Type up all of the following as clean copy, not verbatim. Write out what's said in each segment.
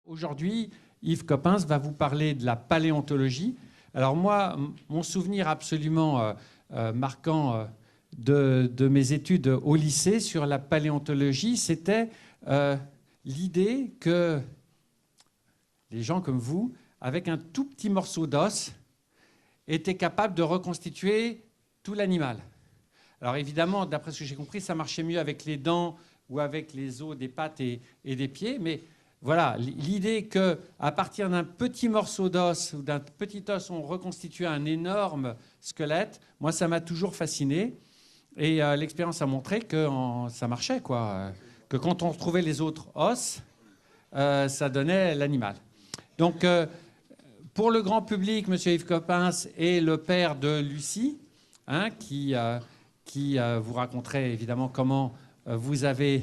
Aujourd'hui, Yves Coppens va vous parler de la paléontologie. Alors moi, mon souvenir absolument marquant de mes études au lycée sur la paléontologie, c'était l'idée que les gens comme vous, avec un tout petit morceau d'os, étaient capables de reconstituer tout l'animal. Alors évidemment, d'après ce que j'ai compris, ça marchait mieux avec les dents ou avec les os des pattes et des pieds, mais voilà, l'idée qu'à partir d'un petit morceau d'os ou d'un petit os, on reconstitue un énorme squelette, moi, ça m'a toujours fasciné. Et l'expérience a montré que ça marchait, quoi. Que quand on retrouvait les autres os, ça donnait l'animal. Donc, pour le grand public, M. Yves Coppens est le père de Lucie, hein, qui vous raconterait évidemment comment vous avez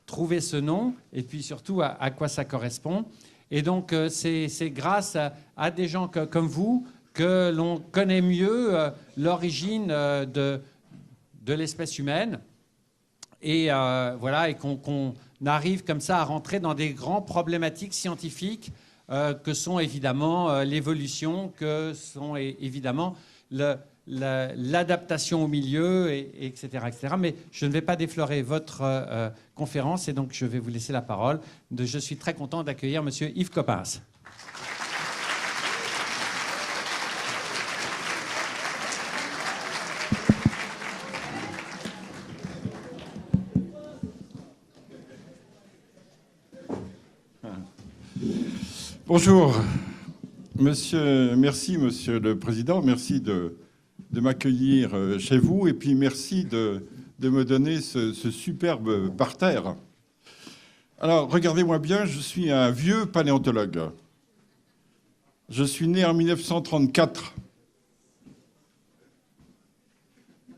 trouver ce nom et puis surtout à quoi ça correspond. Et donc, c'est grâce à des gens comme vous que l'on connaît mieux l'origine de l'espèce humaine. Et voilà, et qu'on arrive comme ça à rentrer dans des grandes problématiques scientifiques que sont évidemment l'évolution, que sont évidemment l'adaptation au milieu, etc., etc. Mais je ne vais pas déflorer votre conférence et donc je vais vous laisser la parole. Je suis très content d'accueillir M. Yves Coppens. Bonjour, merci Monsieur le Président, merci de m'accueillir chez vous et puis merci de me donner ce superbe parterre. Alors, regardez-moi bien, je suis un vieux paléontologue. Je suis né en 1934.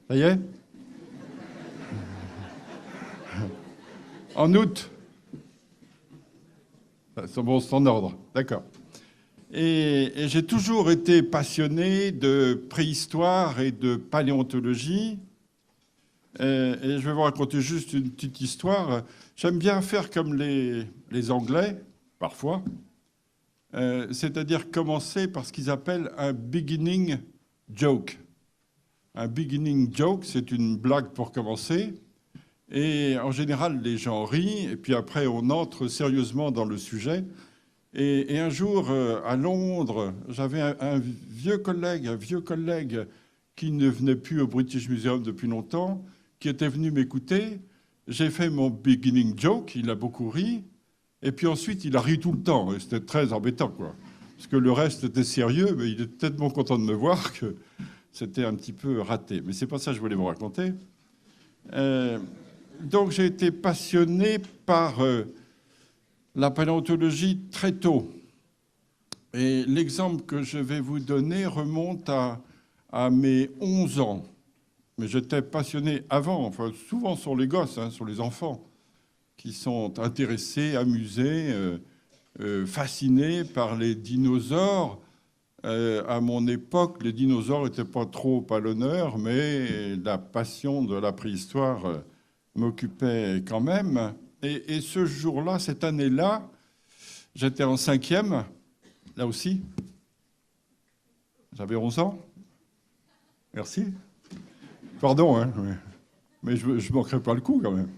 Ça y est? En août. C'est bon, c'est en ordre, d'accord. Et j'ai toujours été passionné de préhistoire et de paléontologie. Et je vais vous raconter juste une petite histoire. J'aime bien faire comme les Anglais, parfois. C'est-à-dire commencer par ce qu'ils appellent un beginning joke. Un beginning joke, c'est une blague pour commencer. Et en général, les gens rient. Et puis après, on entre sérieusement dans le sujet. Et un jour, à Londres, j'avais un vieux collègue qui ne venait plus au British Museum depuis longtemps, qui était venu m'écouter. J'ai fait mon beginning joke, il a beaucoup ri. Et puis ensuite, il a ri tout le temps. Et c'était très embêtant, quoi. Parce que le reste était sérieux, mais il était tellement content de me voir que c'était un petit peu raté. Mais c'est pas ça que je voulais vous raconter. Donc j'ai été passionné par la paléontologie très tôt. Et l'exemple que je vais vous donner remonte à mes 11 ans. Mais j'étais passionné avant, enfin souvent sur les gosses, hein, sur les enfants, qui sont intéressés, amusés, fascinés par les dinosaures. À mon époque, les dinosaures n'étaient pas trop à l'honneur, mais la passion de la préhistoire m'occupait quand même. Et ce jour-là, cette année-là, j'étais en 5e, là aussi. J'avais 11 ans. Merci. Pardon, hein, mais je ne manquerai pas le coup quand même.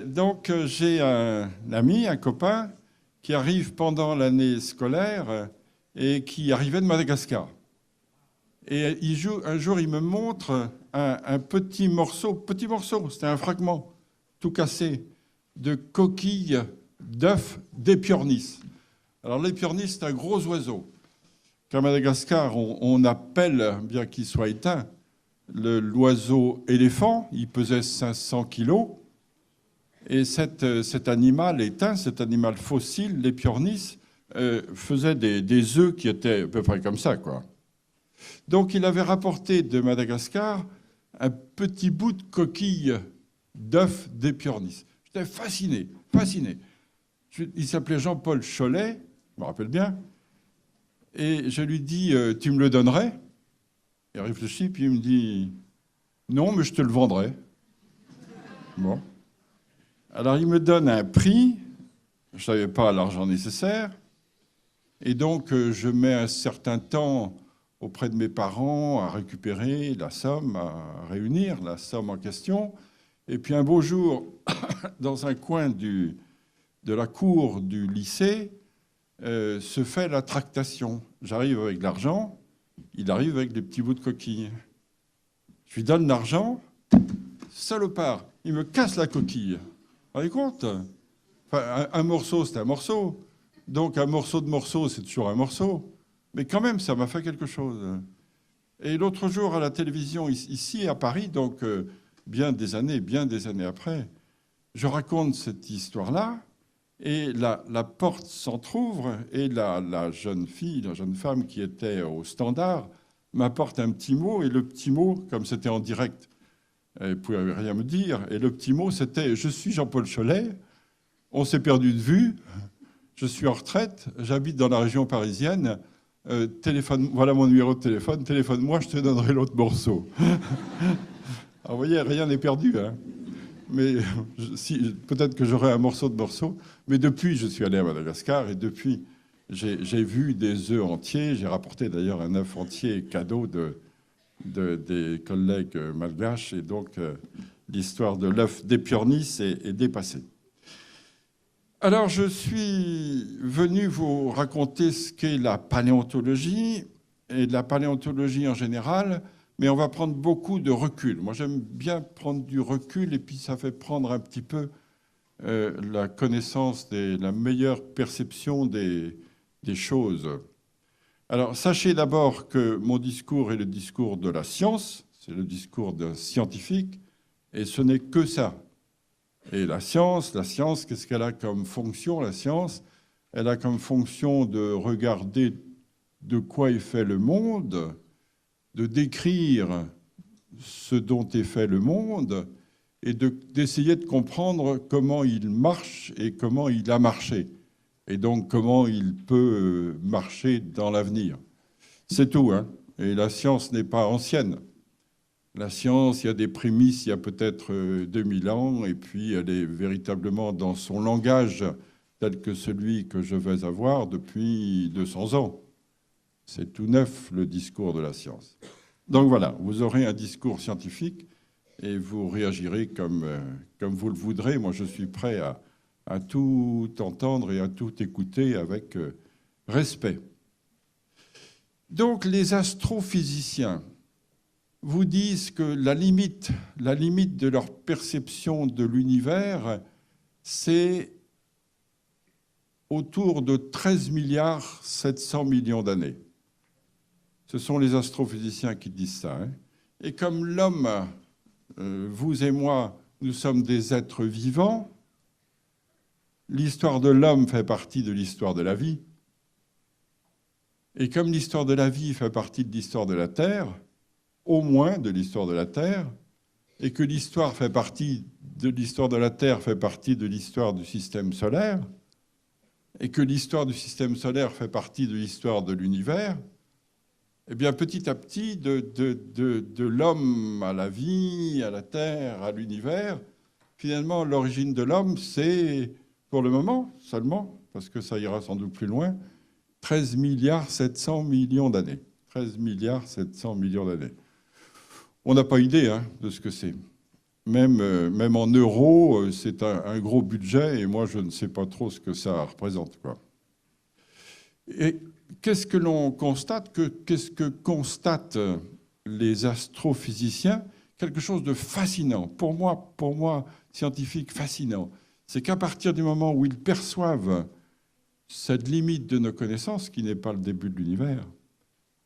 Donc j'ai un ami, un copain, qui arrive pendant l'année scolaire et qui arrivait de Madagascar. Et un jour, il me montre un petit morceau, c'était un fragment tout cassé, de coquille d'œufs d'épiornis. Alors l'épiornis, c'est un gros oiseau qu'à Madagascar, on appelle, bien qu'il soit éteint, l'oiseau éléphant. Il pesait 500 kilos. Et cet animal éteint, cet animal fossile, l'épiornis, faisait des œufs qui étaient à peu près comme ça, quoi. Donc il avait rapporté de Madagascar un petit bout de coquille d'œuf d'épiornis. J'étais fasciné. Il s'appelait Jean-Paul Chollet, je me rappelle bien, et je lui dis « Tu me le donnerais ?» Il réfléchit, puis il me dit « Non, mais je te le vendrai. » Bon. Alors il me donne un prix je n'avais pas l'argent nécessaire. Et donc, je mets un certain temps auprès de mes parents à récupérer la somme, à réunir la somme en question. Et puis un beau jour, dans un coin de la cour du lycée, se fait la tractation. J'arrive avec l'argent, il arrive avec des petits bouts de coquille. Je lui donne l'argent, salopard, il me casse la coquille. Vous vous rendez compte? Enfin, un morceau, c'est un morceau. Donc un morceau de morceau, c'est toujours un morceau. Mais quand même, ça m'a fait quelque chose. Et l'autre jour, à la télévision, ici à Paris, donc bien des années après, je raconte cette histoire-là, et la porte s'entr'ouvre, et la jeune fille, la jeune femme qui était au standard, m'apporte un petit mot, et le petit mot, comme c'était en direct, elle ne pouvait rien me dire, et le petit mot, c'était « Je suis Jean-Paul Cholet, on s'est perdu de vue, je suis en retraite, j'habite dans la région parisienne, voilà mon numéro de téléphone, téléphone-moi, je te donnerai l'autre morceau. » Alors vous voyez, rien n'est perdu, hein. Mais peut-être que j'aurai un morceau de morceau. Mais depuis, je suis allé à Madagascar et depuis, j'ai vu des œufs entiers. J'ai rapporté d'ailleurs un œuf entier cadeau des collègues malgaches. Et donc, l'histoire de l'œuf d'épiornis est dépassée. Alors, je suis venu vous raconter ce qu'est la paléontologie et la paléontologie en général. Mais on va prendre beaucoup de recul. Moi, j'aime bien prendre du recul et puis ça fait prendre un petit peu la connaissance, la meilleure perception des choses. Alors, sachez d'abord que mon discours est le discours de la science, c'est le discours d'un scientifique, et ce n'est que ça. Et la science, qu'est-ce qu'elle a comme fonction, la science? Elle a comme fonction de regarder de quoi est fait le monde, de décrire ce dont est fait le monde et d'essayer de comprendre comment il marche et comment il a marché, et donc comment il peut marcher dans l'avenir. C'est tout, hein. Et la science n'est pas ancienne. La science, il y a des prémices, il y a peut-être 2000 ans, et puis elle est véritablement dans son langage tel que celui que je vais avoir depuis 200 ans. C'est tout neuf, le discours de la science. Donc voilà, vous aurez un discours scientifique et vous réagirez comme vous le voudrez. Moi, je suis prêt à tout entendre et à tout écouter avec respect. Donc, les astrophysiciens vous disent que la limite de leur perception de l'univers, c'est autour de 13 milliards 700 millions d'années. Ce sont les astrophysiciens qui disent ça, hein. Et comme l'homme, vous et moi, nous sommes des êtres vivants, l'histoire de l'homme fait partie de l'histoire de la vie. Et comme l'histoire de la vie fait partie de l'histoire de la Terre, au moins de l'histoire de la Terre, et que l'histoire fait partie de l'histoire de la Terre fait partie de l'histoire du système solaire, et que l'histoire du système solaire fait partie de l'histoire de l'univers, eh bien, petit à petit, de l'homme à la vie, à la Terre, à l'univers, finalement, l'origine de l'homme, c'est, pour le moment seulement, parce que ça ira sans doute plus loin, 13 milliards 700 millions d'années. 13 milliards 700 millions d'années. On n'a pas idée, hein, de ce que c'est. Même en euros, c'est un gros budget, et moi, je ne sais pas trop ce que ça représente, quoi. Et qu'est-ce que l'on constate? Qu'est-ce que constatent les astrophysiciens? Quelque chose de fascinant, pour moi, scientifique, fascinant. C'est qu'à partir du moment où ils perçoivent cette limite de nos connaissances, qui n'est pas le début de l'univers,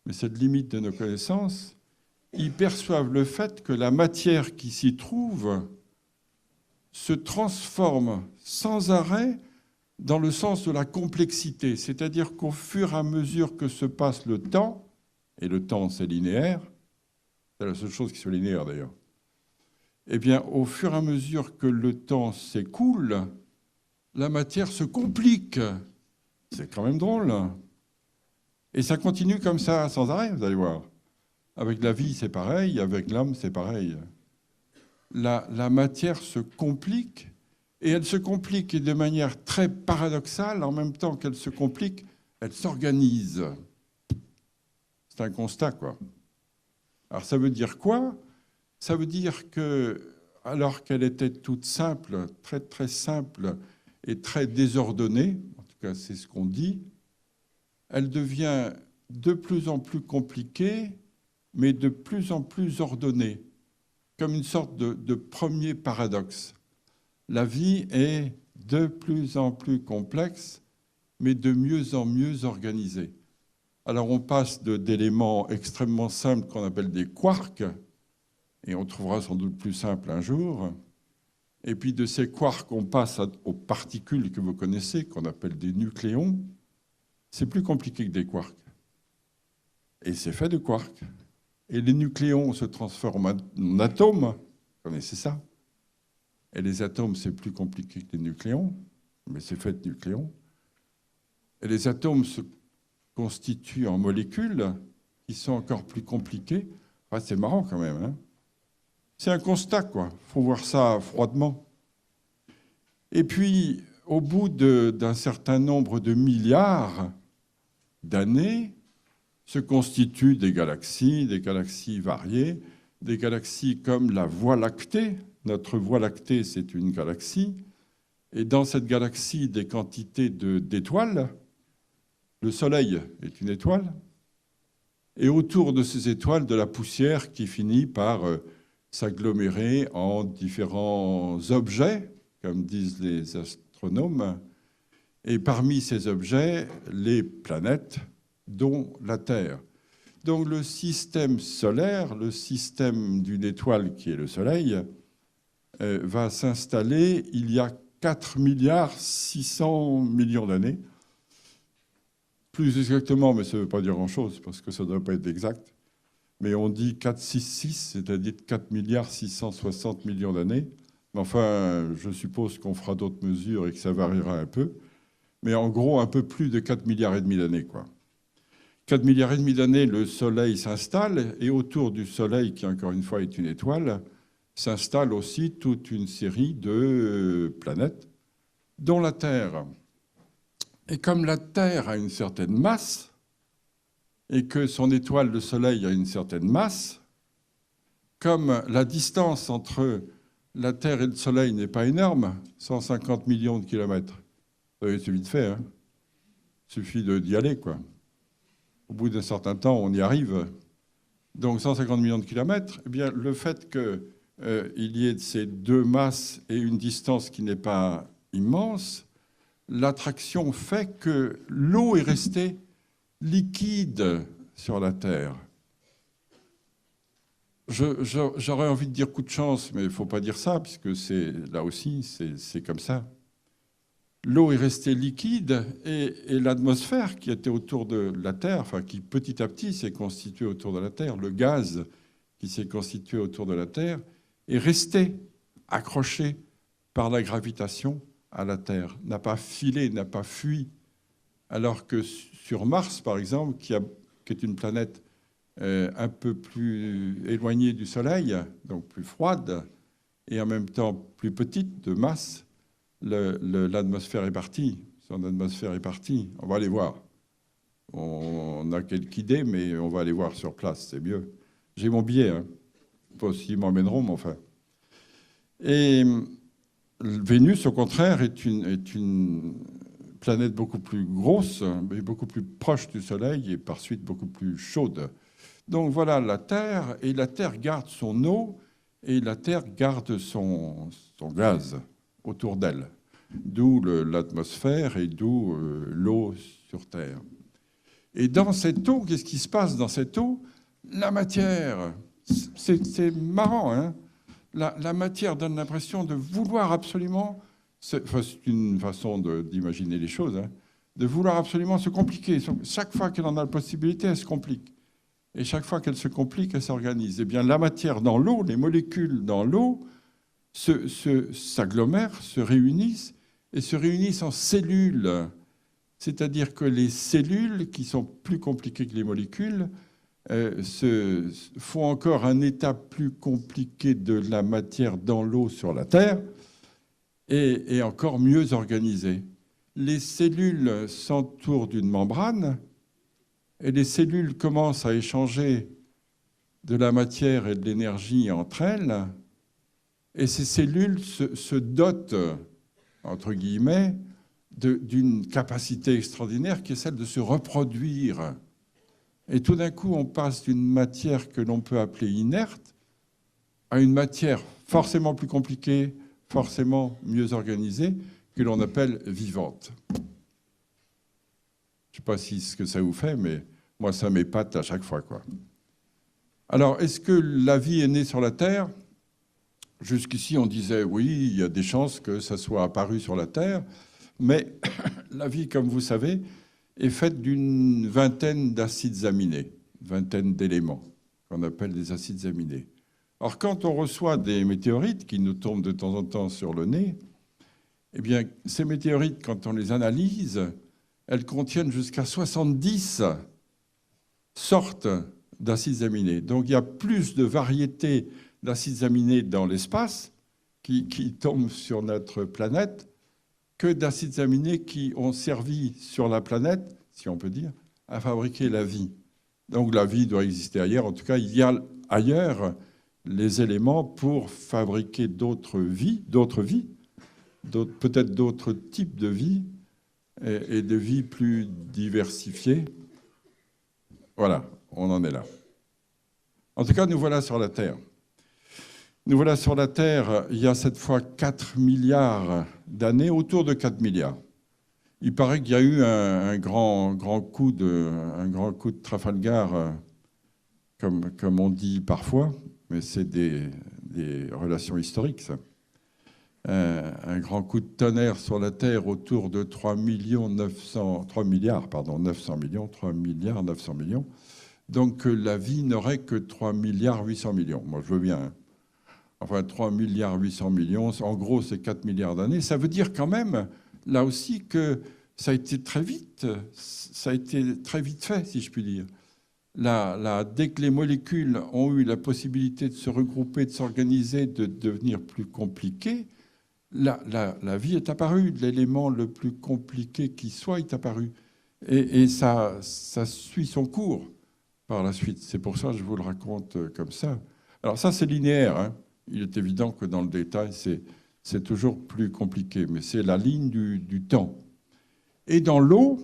mais cette limite de nos connaissances, ils perçoivent le fait que la matière qui s'y trouve se transforme sans arrêt dans le sens de la complexité, c'est-à-dire qu'au fur et à mesure que se passe le temps, et le temps c'est linéaire, c'est la seule chose qui soit linéaire d'ailleurs, eh bien au fur et à mesure que le temps s'écoule, la matière se complique. C'est quand même drôle. Et ça continue comme ça sans arrêt, vous allez voir. Avec la vie c'est pareil, avec l'homme c'est pareil. La matière se complique. Et elle se complique de manière très paradoxale. En même temps qu'elle se complique, elle s'organise. C'est un constat, quoi. Alors ça veut dire quoi? Ça veut dire que, alors qu'elle était toute simple, très très simple et très désordonnée, en tout cas c'est ce qu'on dit, elle devient de plus en plus compliquée, mais de plus en plus ordonnée, comme une sorte de premier paradoxe. La vie est de plus en plus complexe, mais de mieux en mieux organisée. Alors on passe d'éléments extrêmement simples qu'on appelle des quarks, et on trouvera sans doute plus simple un jour, et puis de ces quarks on passe aux particules que vous connaissez, qu'on appelle des nucléons. C'est plus compliqué que des quarks. Et c'est fait de quarks. Et les nucléons se transforment en atomes, vous connaissez ça? Et les atomes, c'est plus compliqué que les nucléons, mais c'est fait de nucléons. Et les atomes se constituent en molécules qui sont encore plus compliquées. Enfin, c'est marrant quand même, hein? C'est un constat, quoi. Il faut voir ça froidement. Et puis, au bout d'un certain nombre de milliards d'années, se constituent des galaxies variées, des galaxies comme la Voie lactée. Notre Voie lactée, c'est une galaxie. Et dans cette galaxie, des quantités d'étoiles. Le Soleil est une étoile. Et autour de ces étoiles, de la poussière qui finit par s'agglomérer en différents objets, comme disent les astronomes. Et parmi ces objets, les planètes, dont la Terre. Donc le système solaire, le système d'une étoile qui est le Soleil, va s'installer il y a 4 milliards 600 millions d'années. Plus exactement, mais ça ne veut pas dire grand-chose, parce que ça ne doit pas être exact. Mais on dit 466, c'est-à-dire 4 milliards 660 millions d'années. Mais enfin, je suppose qu'on fera d'autres mesures et que ça variera un peu. Mais en gros, un peu plus de 4 milliards et demi d'années, quoi. 4 milliards et demi d'années, le Soleil s'installe, et autour du Soleil, qui encore une fois est une étoile, s'installe aussi toute une série de planètes, dont la Terre. Et comme la Terre a une certaine masse, et que son étoile, le Soleil, a une certaine masse, comme la distance entre la Terre et le Soleil n'est pas énorme, 150 millions de kilomètres, c'est vite fait, hein. Il suffit d'y aller, quoi. Au bout d'un certain temps, on y arrive. Donc 150 millions de kilomètres, eh bien, le fait qu'il y ait ces deux masses et une distance qui n'est pas immense, l'attraction fait que l'eau est restée liquide sur la Terre. J'aurais envie de dire coup de chance, mais il ne faut pas dire ça, puisque là aussi, c'est comme ça. L'eau est restée liquide et l'atmosphère qui était autour de la Terre, enfin qui petit à petit s'est constituée autour de la Terre, le gaz qui s'est constitué autour de la Terre, est resté accroché par la gravitation à la Terre, n'a pas filé, n'a pas fui. Alors que sur Mars, par exemple, qui est une planète un peu plus éloignée du Soleil, donc plus froide, et en même temps plus petite de masse, l'atmosphère est partie. Son atmosphère est partie. On va aller voir. On a quelques idées, mais on va aller voir sur place, c'est mieux. J'ai mon billet, hein. Pas s'ils m'emmèneront, mais enfin. Et Vénus, au contraire, est une planète beaucoup plus grosse, mais beaucoup plus proche du Soleil et par suite beaucoup plus chaude. Donc voilà la Terre, et la Terre garde son eau, et la Terre garde son gaz autour d'elle, d'où l'atmosphère et d'où l'eau sur Terre. Et dans cette eau, qu'est-ce qui se passe dans cette eau? La matière, c'est marrant, hein? La matière donne l'impression de vouloir absolument, c'est une façon d'imaginer les choses, hein, de vouloir absolument se compliquer. Chaque fois qu'elle en a la possibilité, elle se complique. Et chaque fois qu'elle se complique, elle s'organise. Eh bien, la matière dans l'eau, les molécules dans l'eau, s'agglomèrent, se réunissent, et se réunissent en cellules. C'est-à-dire que les cellules, qui sont plus compliquées que les molécules, font encore un état plus compliqué de la matière dans l'eau sur la Terre, et encore mieux organisées. Les cellules s'entourent d'une membrane et les cellules commencent à échanger de la matière et de l'énergie entre elles. Et ces cellules se dotent, entre guillemets, d'une capacité extraordinaire qui est celle de se reproduire. Et tout d'un coup, on passe d'une matière que l'on peut appeler inerte à une matière forcément plus compliquée, forcément mieux organisée, que l'on appelle vivante. Je ne sais pas si ce que ça vous fait, mais moi, ça m'épate à chaque fois, quoi. Alors, est-ce que la vie est née sur la Terre ? Jusqu'ici, on disait, oui, il y a des chances que ça soit apparu sur la Terre, mais la vie, comme vous savez, est faite d'une vingtaine d'acides aminés, une vingtaine d'éléments qu'on appelle des acides aminés. Alors, quand on reçoit des météorites qui nous tombent de temps en temps sur le nez, eh bien, ces météorites, quand on les analyse, elles contiennent jusqu'à 70 sortes d'acides aminés. Donc, il y a plus de variétés d'acides aminés dans l'espace qui tombent sur notre planète que d'acides aminés qui ont servi sur la planète, si on peut dire, à fabriquer la vie. Donc, la vie doit exister ailleurs. En tout cas, il y a ailleurs les éléments pour fabriquer d'autres vies, peut-être d'autres types de vie et de vie plus diversifiées. Voilà, on en est là. En tout cas, nous voilà sur la Terre. Nous voilà sur la Terre il y a cette fois 4 milliards d'années, autour de 4 milliards. Il paraît qu'il y a eu un grand coup de Trafalgar, comme on dit parfois, mais c'est des relations historiques, ça. Un grand coup de tonnerre sur la Terre autour de 3 milliards 900 millions. Donc la vie n'aurait que 3 milliards 800 millions. Moi, je veux bien. Hein. Enfin, 3 milliards 800 millions, en gros, c'est 4 milliards d'années. Ça veut dire quand même, là aussi, que ça a été très vite. Ça a été très vite fait, si je puis dire. Dès que les molécules ont eu la possibilité de se regrouper, de s'organiser, de devenir plus compliquées, la vie est apparue. L'élément le plus compliqué qui soit est apparu. Et ça suit son cours par la suite. C'est pour ça que je vous le raconte comme ça. Alors ça, c'est linéaire. Hein. Il est évident que dans le détail, c'est toujours plus compliqué. Mais c'est la ligne du temps. Et dans l'eau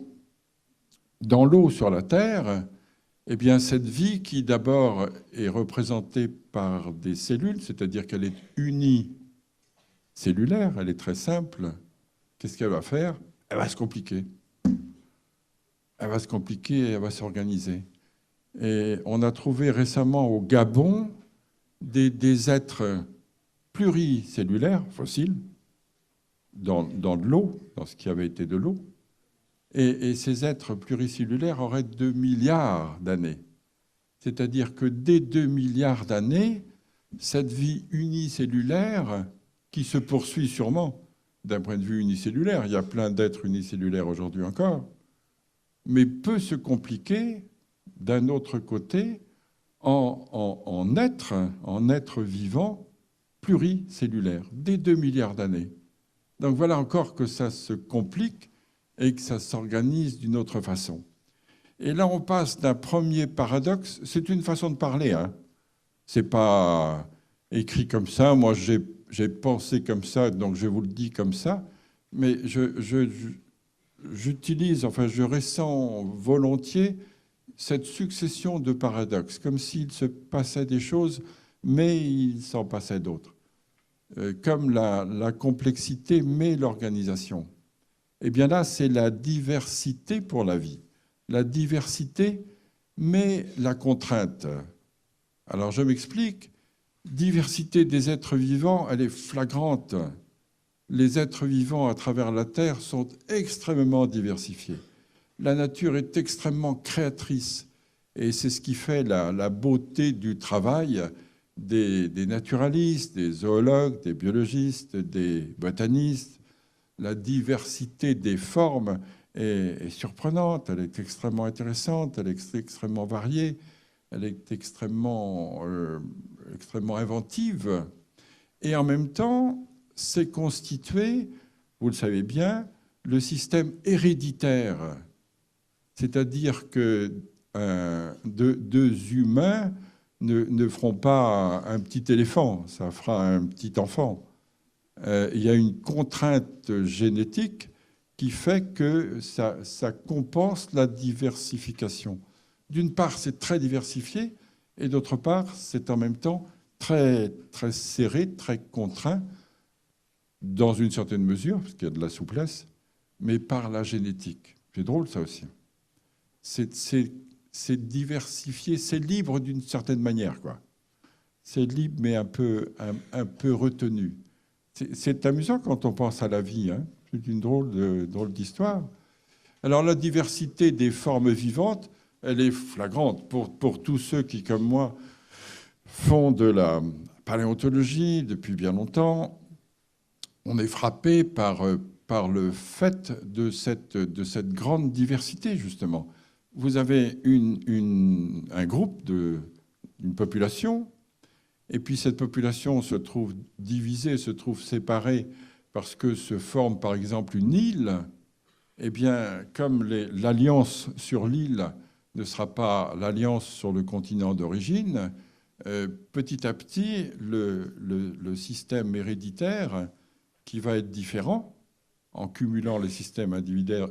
sur la Terre, eh bien, cette vie qui d'abord est représentée par des cellules, c'est-à-dire qu'elle est unicellulaire, elle est très simple, qu'est-ce qu'elle va faire ? Elle va se compliquer. Elle va se compliquer et elle va s'organiser. Et on a trouvé récemment au Gabon des êtres pluricellulaires, fossiles, dans de l'eau, dans ce qui avait été de l'eau. Et ces êtres pluricellulaires auraient 2 milliards d'années. C'est-à-dire que dès 2 milliards d'années, cette vie unicellulaire, qui se poursuit sûrement d'un point de vue unicellulaire, il y a plein d'êtres unicellulaires aujourd'hui encore, mais peut se compliquer d'un autre côté en êtres vivants pluricellulaires, dès 2 milliards d'années. Donc voilà encore que ça se complique et que ça s'organise d'une autre façon. Et là, on passe d'un premier paradoxe, c'est une façon de parler, hein. C'est pas écrit comme ça, moi j'ai pensé comme ça, donc je vous le dis comme ça, mais j'utilise, enfin je ressens volontiers cette succession de paradoxes, comme s'il se passait des choses, mais il s'en passait d'autres. Comme la complexité mais l'organisation. Eh bien là, c'est la diversité pour la vie. La diversité mais la contrainte. Alors je m'explique. Diversité des êtres vivants, elle est flagrante. Les êtres vivants à travers la Terre sont extrêmement diversifiés. La nature est extrêmement créatrice. Et c'est ce qui fait la beauté du travail des naturalistes, des zoologues, des biologistes, des botanistes. La diversité des formes est surprenante, elle est extrêmement intéressante, elle est extrêmement variée, elle est extrêmement inventive. Et en même temps, c'est constitué, vous le savez bien, le système héréditaire. C'est-à-dire que deux humains ne feront pas un petit éléphant, ça fera un petit enfant. Il y a une contrainte génétique qui fait que ça compense la diversification. D'une part, c'est très diversifié, et d'autre part, c'est en même temps très, très serré, très contraint, dans une certaine mesure, parce qu'il y a de la souplesse, mais par la génétique. C'est drôle, ça aussi. C'est diversifié, c'est libre d'une certaine manière, quoi. C'est libre, mais un peu retenu. C'est amusant quand on pense à la vie, hein. C'est une drôle d'histoire. Alors, la diversité des formes vivantes, elle est flagrante pour tous ceux qui, comme moi, font de la paléontologie depuis bien longtemps. On est frappé par le fait de cette grande diversité, justement. Vous avez un groupe, une population, et puis cette population se trouve divisée, se trouve séparée parce que se forme par exemple une île. Eh bien, comme l'alliance sur l'île ne sera pas l'alliance sur le continent d'origine, petit à petit, le système héréditaire qui va être différent en cumulant les systèmes individuels,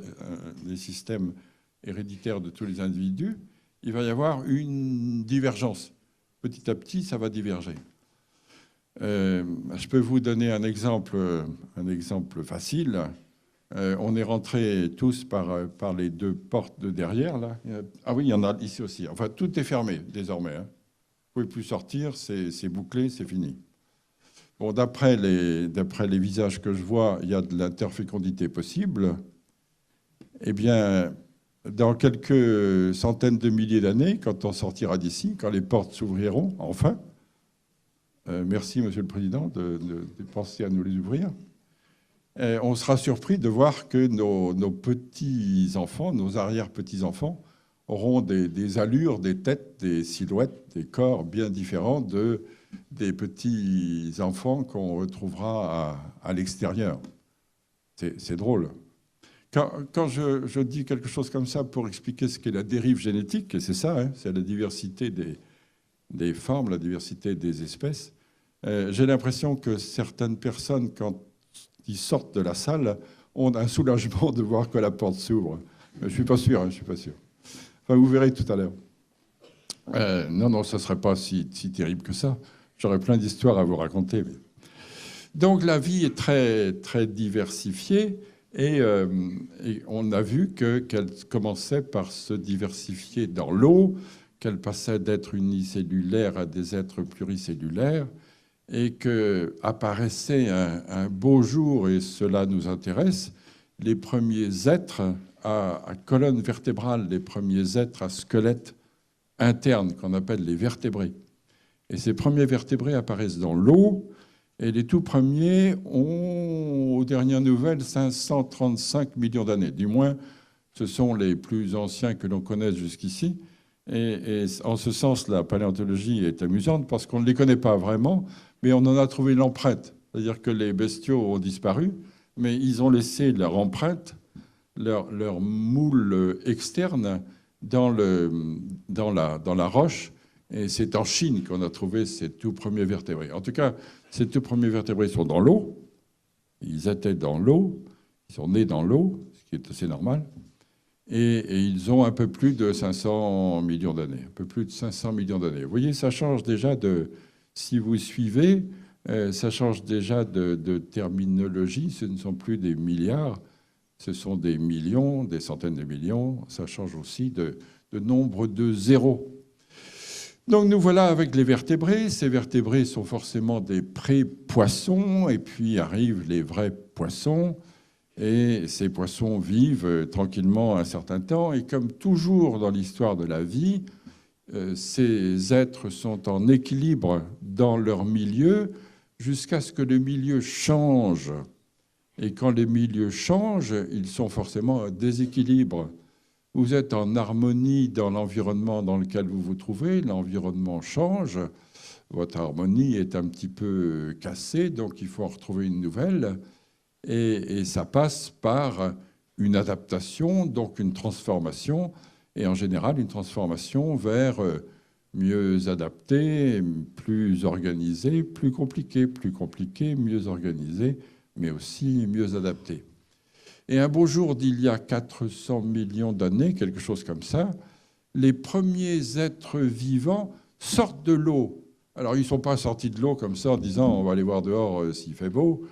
les systèmes héréditaire de tous les individus, il va y avoir une divergence. Petit à petit, ça va diverger. Je peux vous donner un exemple facile. On est rentrés tous par les deux portes de derrière, là. Ah oui, il y en a ici aussi. Enfin, tout est fermé désormais, hein. Vous ne pouvez plus sortir, c'est bouclé, c'est fini. Bon, d'après les visages que je vois, il y a de l'interfécondité possible. Eh bien, dans quelques centaines de milliers d'années, quand on sortira d'ici, quand les portes s'ouvriront, enfin, merci, Monsieur le Président, de penser à nous les ouvrir, on sera surpris de voir que nos petits-enfants, nos arrière-petits-enfants, auront des allures, des têtes, des silhouettes, des corps bien différents des petits-enfants qu'on retrouvera à l'extérieur. C'est drôle. Quand je dis quelque chose comme ça pour expliquer ce qu'est la dérive génétique, et c'est ça, hein, c'est la diversité des formes, la diversité des espèces, j'ai l'impression que certaines personnes, quand ils sortent de la salle, ont un soulagement de voir que la porte s'ouvre. Je ne suis pas sûr, hein, je suis pas sûr. Enfin, vous verrez tout à l'heure. Non, ça ne serait pas si terrible que ça. J'aurais plein d'histoires à vous raconter. Mais... Donc la vie est très, très diversifiée. Et on a vu qu'elle commençait par se diversifier dans l'eau, qu'elle passait d'être unicellulaire à des êtres pluricellulaires, et qu'apparaissait un beau jour, et cela nous intéresse, les premiers êtres à colonne vertébrale, les premiers êtres à squelette interne, qu'on appelle les vertébrés. Et ces premiers vertébrés apparaissent dans l'eau. Et les tout premiers ont, aux dernières nouvelles, 535 millions d'années. Du moins, ce sont les plus anciens que l'on connaisse jusqu'ici. Et en ce sens, la paléontologie est amusante parce qu'on ne les connaît pas vraiment, mais on en a trouvé l'empreinte. C'est-à-dire que les bestiaux ont disparu, mais ils ont laissé leur empreinte, leur moule externe dans la roche. Et c'est en Chine qu'on a trouvé ces tout premiers vertébrés. En tout cas, ces tout premiers vertébrés sont dans l'eau. Ils étaient dans l'eau. Ils sont nés dans l'eau, ce qui est assez normal. Et ils ont un peu plus de 500 millions d'années. Un peu plus de 500 millions d'années. Vous voyez, ça change déjà de... Si vous suivez, ça change déjà de terminologie. Ce ne sont plus des milliards. Ce sont des millions, des centaines de millions. Ça change aussi de nombre de zéros. Donc nous voilà avec les vertébrés. Ces vertébrés sont forcément des pré-poissons, et puis arrivent les vrais poissons. Et ces poissons vivent tranquillement un certain temps. Et comme toujours dans l'histoire de la vie, ces êtres sont en équilibre dans leur milieu jusqu'à ce que le milieu change. Et quand les milieux changent, ils sont forcément en déséquilibre. Vous êtes en harmonie dans l'environnement dans lequel vous vous trouvez, l'environnement change, votre harmonie est un petit peu cassée, donc il faut en retrouver une nouvelle. Et ça passe par une adaptation, donc une transformation, et en général une transformation vers mieux adapté, plus organisé, plus compliqué, mieux organisé, mais aussi mieux adapté. Et un beau jour d'il y a 400 millions d'années, quelque chose comme ça, les premiers êtres vivants sortent de l'eau. Alors, ils ne sont pas sortis de l'eau comme ça en disant on va aller voir dehors s'il fait beau.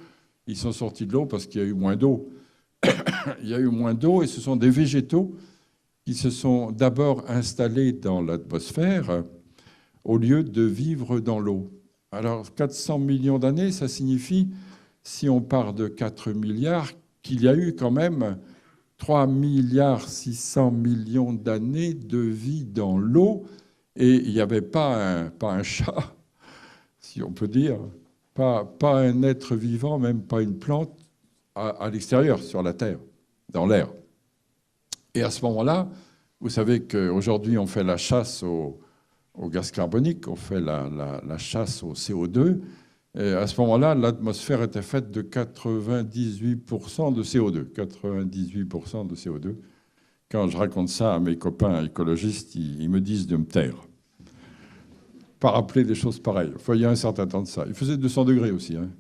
Ils sont sortis de l'eau parce qu'il y a eu moins d'eau. Il y a eu moins d'eau et ce sont des végétaux qui se sont d'abord installés dans l'atmosphère au lieu de vivre dans l'eau. Alors, 400 millions d'années, ça signifie, si on part de 4 milliards, qu'il y a eu quand même 3 milliards 600 millions d'années de vie dans l'eau, et il n'y avait pas un chat, si on peut dire, pas un être vivant, même pas une plante, à l'extérieur, sur la Terre, dans l'air. Et à ce moment-là, vous savez qu'aujourd'hui, on fait la chasse au gaz carbonique, on fait la chasse au CO2. Et à ce moment-là, l'atmosphère était faite de 98% de CO2. 98% de CO2. Quand je raconte ça à mes copains écologistes, ils me disent de me taire. Pas rappeler des choses pareilles. Enfin, il y a un certain temps de ça. Il faisait 200 degrés aussi. Hein.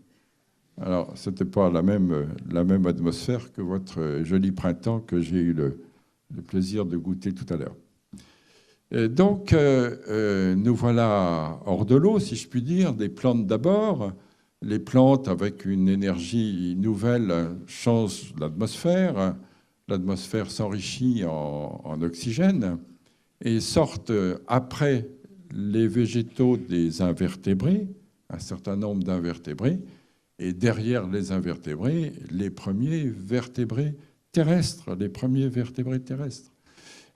Alors, ce n'était pas la même atmosphère que votre joli printemps que j'ai eu le plaisir de goûter tout à l'heure. Donc, nous voilà hors de l'eau, si je puis dire, des plantes d'abord. Les plantes, avec une énergie nouvelle, changent l'atmosphère. L'atmosphère s'enrichit en oxygène et sortent après les végétaux des invertébrés, un certain nombre d'invertébrés, et derrière les invertébrés, les premiers vertébrés terrestres,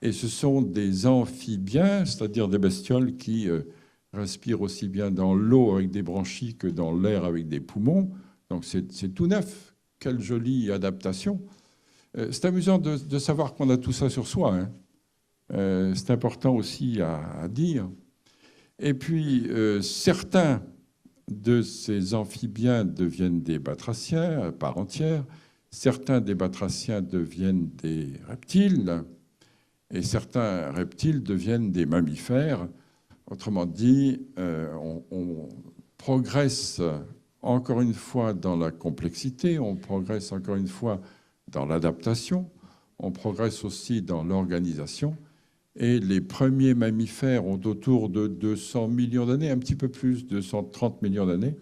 Et ce sont des amphibiens, c'est-à-dire des bestioles qui respirent aussi bien dans l'eau avec des branchies que dans l'air avec des poumons. Donc c'est tout neuf. Quelle jolie adaptation. C'est amusant de savoir qu'on a tout ça sur soi. Hein. C'est important aussi à dire. Et puis, certains de ces amphibiens deviennent des batraciens à part entière. Certains des batraciens deviennent des reptiles. Et certains reptiles deviennent des mammifères. Autrement dit, on progresse encore une fois dans la complexité, on progresse encore une fois dans l'adaptation, on progresse aussi dans l'organisation. Et les premiers mammifères ont autour de 200 millions d'années, un petit peu plus, 230 millions d'années.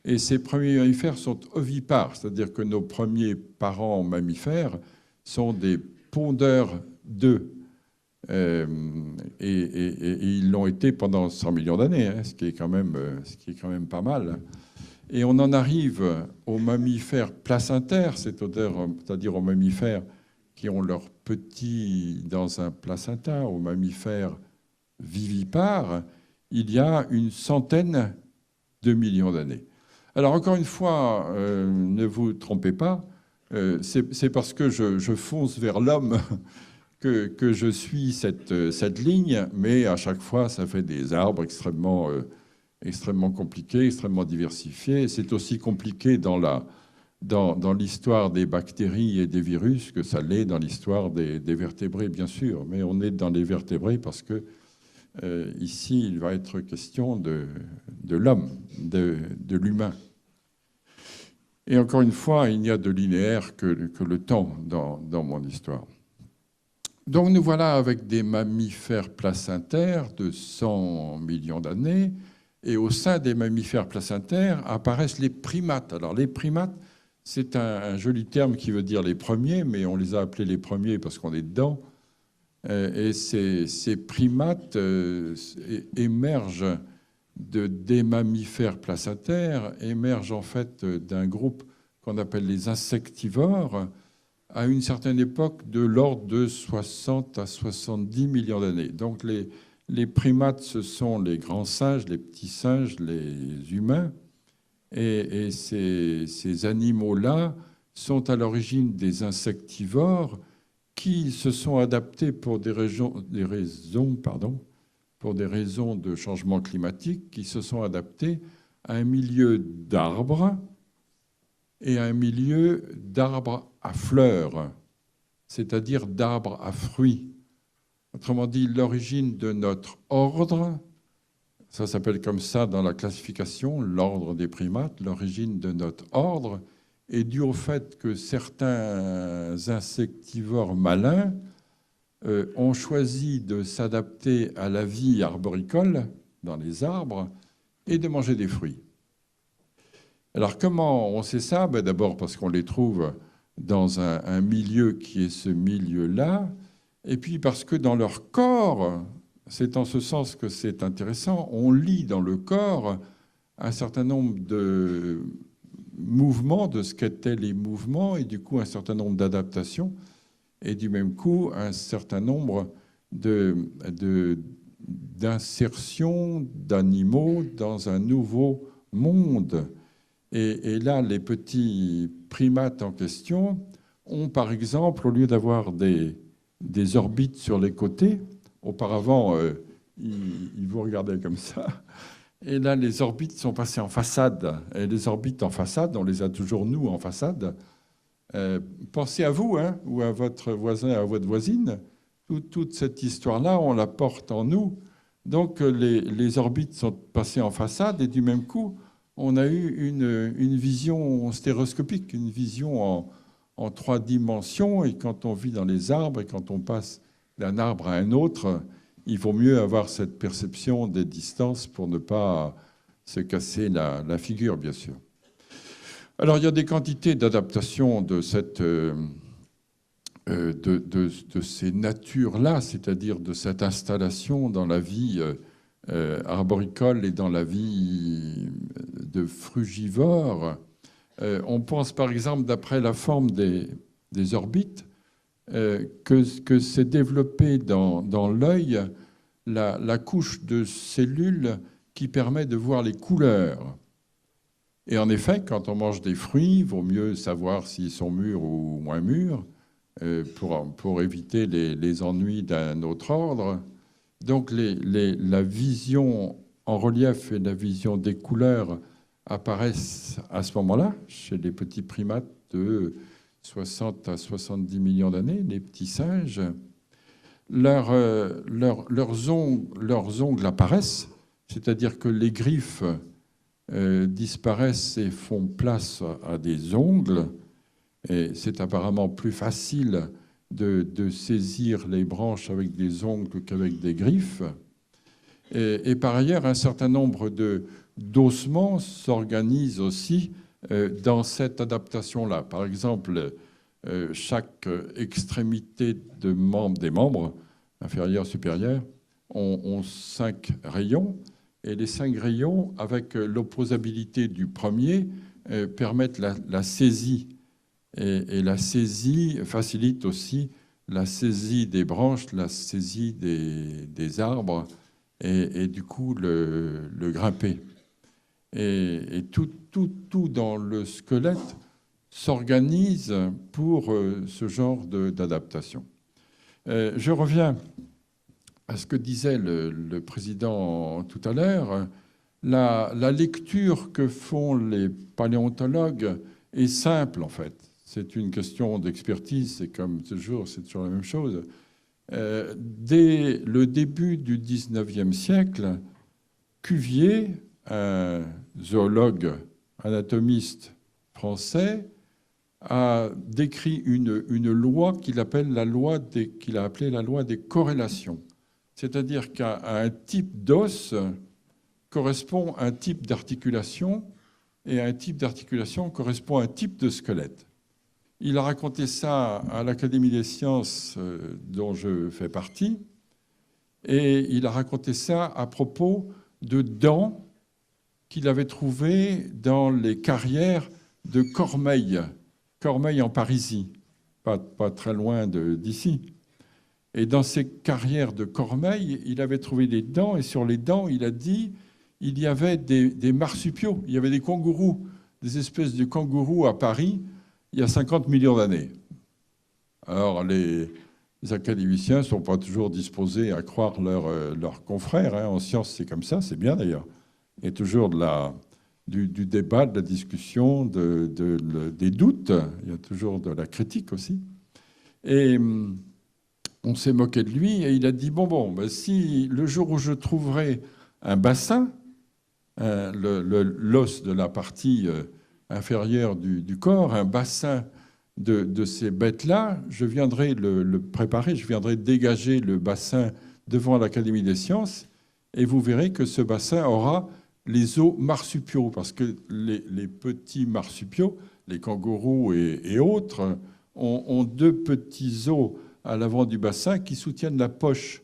Et ces premiers mammifères sont ovipares, c'est-à-dire que nos premiers parents mammifères sont des pondeurs d'œufs. Et ils l'ont été pendant 100 millions d'années, hein, ce qui est quand même pas mal. Et on en arrive aux mammifères placentaires, c'est-à-dire aux mammifères qui ont leurs petits dans un placenta, aux mammifères vivipares, il y a une centaine de millions d'années. Alors encore une fois, ne vous trompez pas, c'est parce que je fonce vers l'homme que je suis cette ligne, mais à chaque fois, ça fait des arbres extrêmement compliqués, extrêmement diversifiés. C'est aussi compliqué dans l'histoire des bactéries et des virus que ça l'est dans l'histoire des vertébrés, bien sûr. Mais on est dans les vertébrés parce que ici, il va être question de l'homme, de l'humain. Et encore une fois, il n'y a de linéaire que le temps dans mon histoire. Donc nous voilà avec des mammifères placentaires de 100 millions d'années. Et au sein des mammifères placentaires apparaissent les primates. Alors les primates, c'est un joli terme qui veut dire les premiers, mais on les a appelés les premiers parce qu'on est dedans. Et ces primates émergent des mammifères placentaires, émergent en fait d'un groupe qu'on appelle les insectivores, à une certaine époque de l'ordre de 60 à 70 millions d'années. Donc les primates, ce sont les grands singes, les petits singes, les humains. Et ces animaux-là sont à l'origine des insectivores qui se sont adaptés pour des raisons pour des raisons de changement climatique, qui se sont adaptés à un milieu d'arbres et à un milieu d'arbres à fleurs, c'est-à-dire d'arbres à fruits. Autrement dit, l'origine de notre ordre, ça s'appelle comme ça dans la classification, l'ordre des primates, l'origine de notre ordre est due au fait que certains insectivores malins ont choisi de s'adapter à la vie arboricole dans les arbres et de manger des fruits. Alors comment on sait ça? D'abord parce qu'on les trouve dans un milieu qui est ce milieu-là, et puis parce que dans leur corps, c'est en ce sens que c'est intéressant, on lit dans le corps un certain nombre de mouvements, de ce qu'étaient les mouvements, et du coup un certain nombre d'adaptations, et du même coup un certain nombre d'insertions d'animaux dans un nouveau monde. Et là, les petits primates en question ont, par exemple, au lieu d'avoir des orbites sur les côtés, auparavant, ils vous regardaient comme ça, et là, les orbites sont passées en façade. Et les orbites en façade, on les a toujours, nous, en façade. Pensez à vous, hein, ou à votre voisin, à votre voisine. Toute cette histoire-là, on la porte en nous. Donc, les orbites sont passées en façade, et du même coup, on a eu une vision stéroscopique, une vision en 3 dimensions. Et quand on vit dans les arbres et quand on passe d'un arbre à un autre, il vaut mieux avoir cette perception des distances pour ne pas se casser la figure, bien sûr. Alors, il y a des quantités d'adaptation de ces natures-là, c'est-à-dire de cette installation dans la vie arboricole et dans la vie de frugivore. On pense par exemple, d'après la forme des orbites, que s'est développée dans l'œil la couche de cellules qui permet de voir les couleurs. Et en effet, quand on mange des fruits, il vaut mieux savoir s'ils sont mûrs ou moins mûrs pour éviter les ennuis d'un autre ordre. Donc la vision en relief et la vision des couleurs apparaissent à ce moment-là chez les petits primates de 60 à 70 millions d'années, les petits singes. Leurs ongles apparaissent, c'est-à-dire que les griffes disparaissent et font place à des ongles. Et c'est apparemment plus facile de saisir les branches avec des ongles qu'avec des griffes. Et par ailleurs, un certain nombre d'ossements s'organisent aussi dans cette adaptation-là. Par exemple, chaque extrémité des membres, inférieurs, supérieurs, ont 5 rayons. Et les 5 rayons, avec l'opposabilité du premier, permettent la saisie. Et la saisie facilite aussi la saisie des branches, la saisie des arbres et du coup le grimper. Et tout dans le squelette s'organise pour ce genre d'adaptation. Je reviens à ce que disait le président tout à l'heure. La lecture que font les paléontologues est simple, en fait. C'est une question d'expertise, c'est comme toujours, c'est toujours la même chose. Dès le début du XIXe siècle, Cuvier, un zoologue anatomiste français, a décrit une loi qu'il a appelée la loi des corrélations. C'est-à-dire qu'à un type d'os correspond un type d'articulation, et à un type d'articulation correspond à un type de squelette. Il a raconté ça à l'Académie des sciences dont je fais partie, et il a raconté ça à propos de dents qu'il avait trouvées dans les carrières de Cormeilles en Parisie, pas très loin d'ici. Et dans ces carrières de Cormeilles, il avait trouvé des dents, et sur les dents, il a dit, il y avait des marsupiaux, il y avait des kangourous, des espèces de kangourous à Paris, il y a 50 millions d'années. Alors, Les académiciens ne sont pas toujours disposés à croire leurs confrères. Hein. En sciences, c'est comme ça, c'est bien d'ailleurs. Il y a toujours du débat, de la discussion, des doutes. Il y a toujours de la critique aussi. Et on s'est moqué de lui et il a dit, ben, si le jour où je trouverai un bassin, l'os de la partie inférieure du corps, un bassin de ces bêtes-là, je viendrai le préparer, je viendrai dégager le bassin devant l'Académie des sciences et vous verrez que ce bassin aura les os marsupiaux, parce que les petits marsupiaux, les kangourous et autres, ont deux petits os à l'avant du bassin qui soutiennent la poche.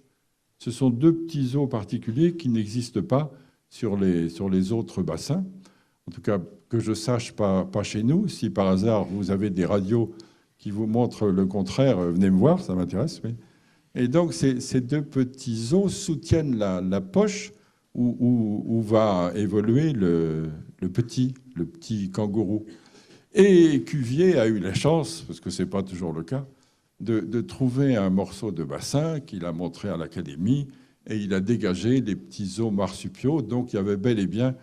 Ce sont deux petits os particuliers qui n'existent pas sur les autres bassins. En tout cas, que je sache, pas chez nous. Si par hasard vous avez des radios qui vous montrent le contraire, venez me voir, ça m'intéresse. Oui. Et donc ces deux petits os soutiennent la poche où va évoluer le petit kangourou. Et Cuvier a eu la chance, parce que ce n'est pas toujours le cas, de trouver un morceau de bassin qu'il a montré à l'Académie et il a dégagé les petits os marsupiaux. Donc il y avait bel et bien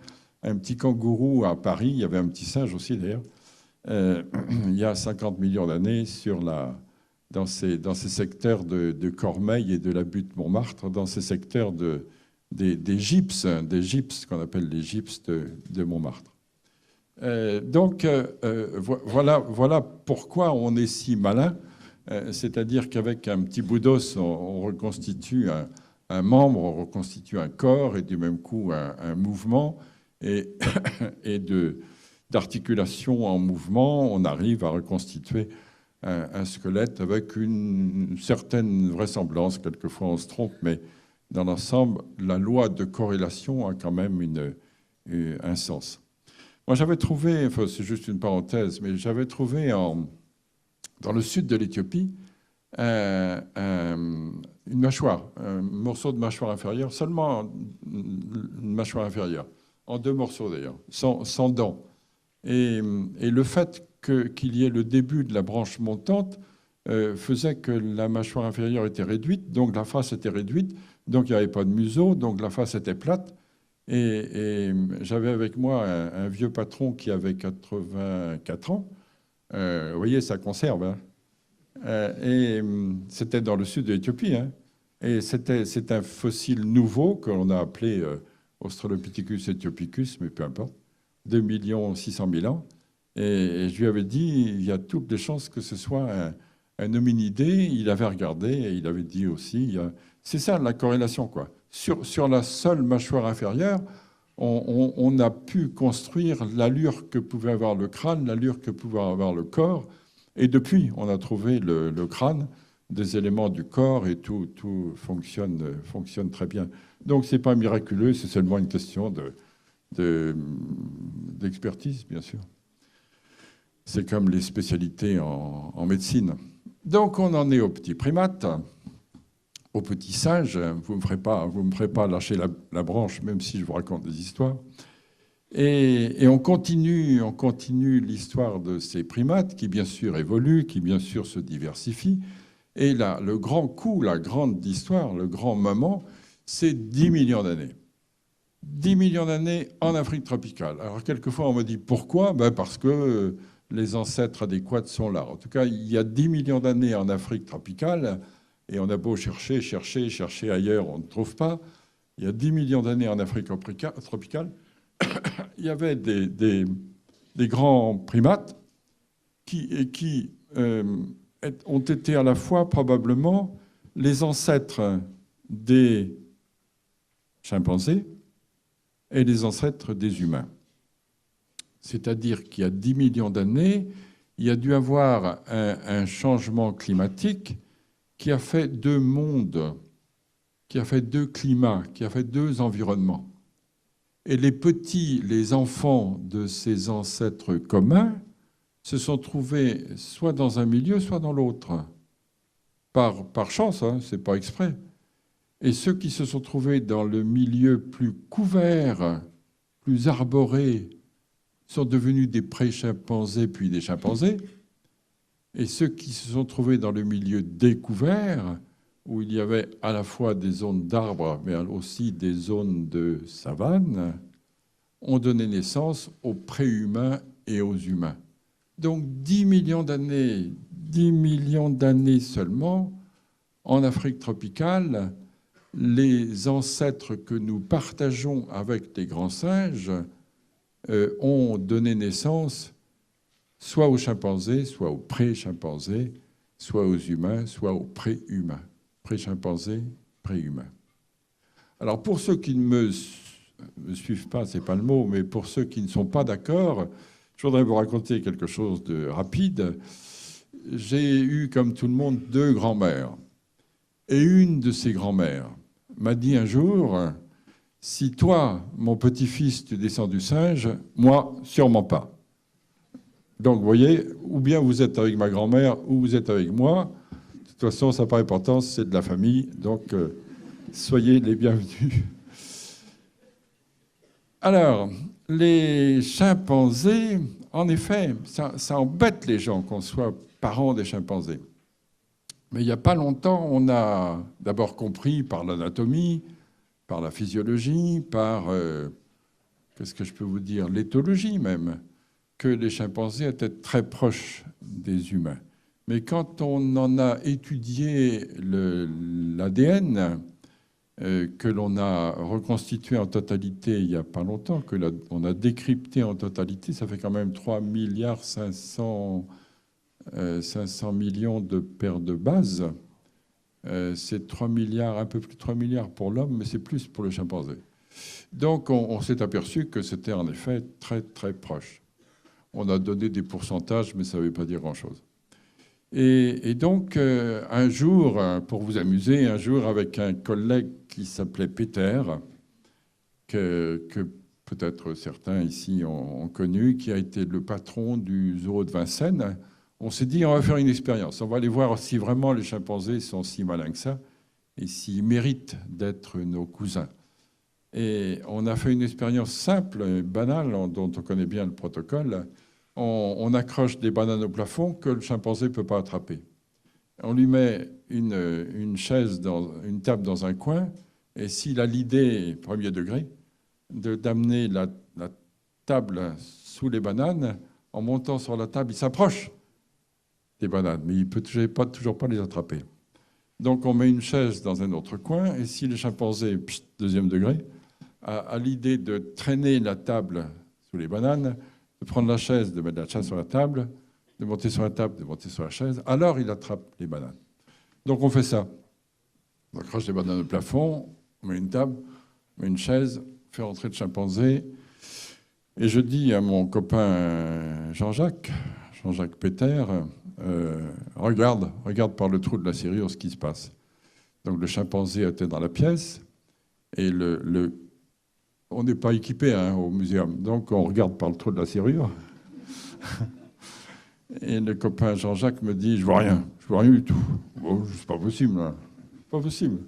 un petit kangourou à Paris, il y avait un petit singe aussi d'ailleurs, il y a 50 millions d'années dans ces secteurs de Cormeilles et de la butte Montmartre, dans ces secteurs des gypses qu'on appelle les gypses de Montmartre. Voilà pourquoi on est si malin, c'est-à-dire qu'avec un petit bout d'os, on reconstitue un membre, on reconstitue un corps et du même coup un mouvement et d'articulation en mouvement, on arrive à reconstituer un squelette avec une certaine vraisemblance. Quelquefois on se trompe, mais dans l'ensemble, la loi de corrélation a quand même un sens. Moi, j'avais trouvé, enfin, c'est juste une parenthèse, mais j'avais trouvé dans le sud de l'Éthiopie une mâchoire, un morceau de mâchoire inférieure, seulement une mâchoire inférieure, en deux morceaux d'ailleurs, sans dents. Et le fait qu'il y ait le début de la branche montante faisait que la mâchoire inférieure était réduite, donc la face était réduite, donc il n'y avait pas de museau, donc la face était plate. Et j'avais avec moi un vieux patron qui avait 84 ans. Vous voyez, ça conserve. Hein. Et c'était dans le sud de l'Éthiopie. Hein. Et c'est un fossile nouveau que l'on a appelé Australopithecus ethiopicus, mais peu importe, 2 600 000 ans. Et je lui avais dit, il y a toutes les chances que ce soit un hominidé. Il avait regardé et il avait dit aussi, c'est ça la corrélation, quoi. Sur la seule mâchoire inférieure, on a pu construire l'allure que pouvait avoir le crâne, l'allure que pouvait avoir le corps. Et depuis, on a trouvé le crâne, des éléments du corps et tout fonctionne très bien. Donc, ce n'est pas miraculeux, c'est seulement une question d'expertise, bien sûr. C'est comme les spécialités en médecine. Donc, on en est aux petits primates. Au petit singe, vous ne me ferez pas lâcher la branche, même si je vous raconte des histoires. Et on continue l'histoire de ces primates qui, bien sûr, évoluent, qui, bien sûr, se diversifient. Et là, le grand coup, la grande histoire, le grand moment, c'est 10 millions d'années. 10 millions d'années en Afrique tropicale. Alors, quelquefois, on me dit pourquoi ? Parce que les ancêtres adéquats sont là. En tout cas, il y a 10 millions d'années en Afrique tropicale. Et on a beau chercher ailleurs, on ne trouve pas. Il y a 10 millions d'années en Afrique tropicale, il y avait des grands primates qui ont été à la fois probablement les ancêtres des chimpanzés et les ancêtres des humains. C'est-à-dire qu'il y a 10 millions d'années, il y a dû avoir un changement climatique qui a fait deux mondes, qui a fait deux climats, qui a fait deux environnements. Et les enfants de ces ancêtres communs se sont trouvés soit dans un milieu, soit dans l'autre. Par chance, hein, c'est pas exprès. Et ceux qui se sont trouvés dans le milieu plus couvert, plus arboré, sont devenus des pré-chimpanzés puis des chimpanzés. Et ceux qui se sont trouvés dans le milieu découvert, où il y avait à la fois des zones d'arbres, mais aussi des zones de savane, ont donné naissance aux préhumains et aux humains. Donc 10 millions d'années seulement, en Afrique tropicale, les ancêtres que nous partageons avec les grands singes ont donné naissance soit aux chimpanzés, soit aux pré-chimpanzés, soit aux humains, soit aux pré-humains. Pré-chimpanzés, pré-humains. Alors pour ceux qui ne me suivent pas, c'est pas le mot, mais pour ceux qui ne sont pas d'accord, je voudrais vous raconter quelque chose de rapide. J'ai eu, comme tout le monde, 2 grands-mères. Et une de ces grands-mères m'a dit un jour, si toi, mon petit-fils, tu descends du singe, moi, sûrement pas. Donc, vous voyez, ou bien vous êtes avec ma grand-mère, ou vous êtes avec moi. De toute façon, ça n'a pas d'importance, c'est de la famille. Donc, soyez les bienvenus. Alors, les chimpanzés, en effet, ça embête les gens qu'on soit parents des chimpanzés. Mais il n'y a pas longtemps, on a d'abord compris par l'anatomie, par la physiologie, par, qu'est-ce que je peux vous dire, l'éthologie même, que les chimpanzés étaient très proches des humains. Mais quand on en a étudié l'ADN, que l'on a reconstitué en totalité il n'y a pas longtemps, que on a décrypté en totalité, ça fait quand même 3 milliards 500 millions de paires de bases. C'est 3 milliards, un peu plus de 3 milliards pour l'homme, mais c'est plus pour le chimpanzé. Donc on s'est aperçu que c'était en effet très très proche. On a donné des pourcentages, mais ça ne veut pas dire grand-chose. Et donc, un jour, pour vous amuser, un jour avec un collègue qui s'appelait Peter, que peut-être certains ici ont connu, qui a été le patron du zoo de Vincennes, on s'est dit, on va faire une expérience. On va aller voir si vraiment les chimpanzés sont si malins que ça et s'ils méritent d'être nos cousins. Et on a fait une expérience simple, banale, dont on connaît bien le protocole. On accroche des bananes au plafond que le chimpanzé ne peut pas attraper. On lui met une chaise, une table dans un coin, et s'il a l'idée, premier degré, d'amener la table sous les bananes, en montant sur la table, il s'approche des bananes, mais il ne peut toujours pas les attraper. Donc on met une chaise dans un autre coin, et si le chimpanzé, deuxième degré, a l'idée de traîner la table sous les bananes, de prendre la chaise, de mettre la chaise sur la table, de monter sur la table, de monter sur la chaise, alors il attrape les bananes. Donc on fait ça. On accroche les bananes au plafond, on met une table, on met une chaise, on fait rentrer le chimpanzé, et je dis à mon copain Jean-Jacques Peter, regarde par le trou de la serrure ce qui se passe. Donc le chimpanzé était dans la pièce, et on n'est pas équipé au muséum, donc on regarde par le trou de la serrure. Et le copain Jean-Jacques me dit, je vois rien du tout. Bon, c'est pas possible, hein. Pas possible.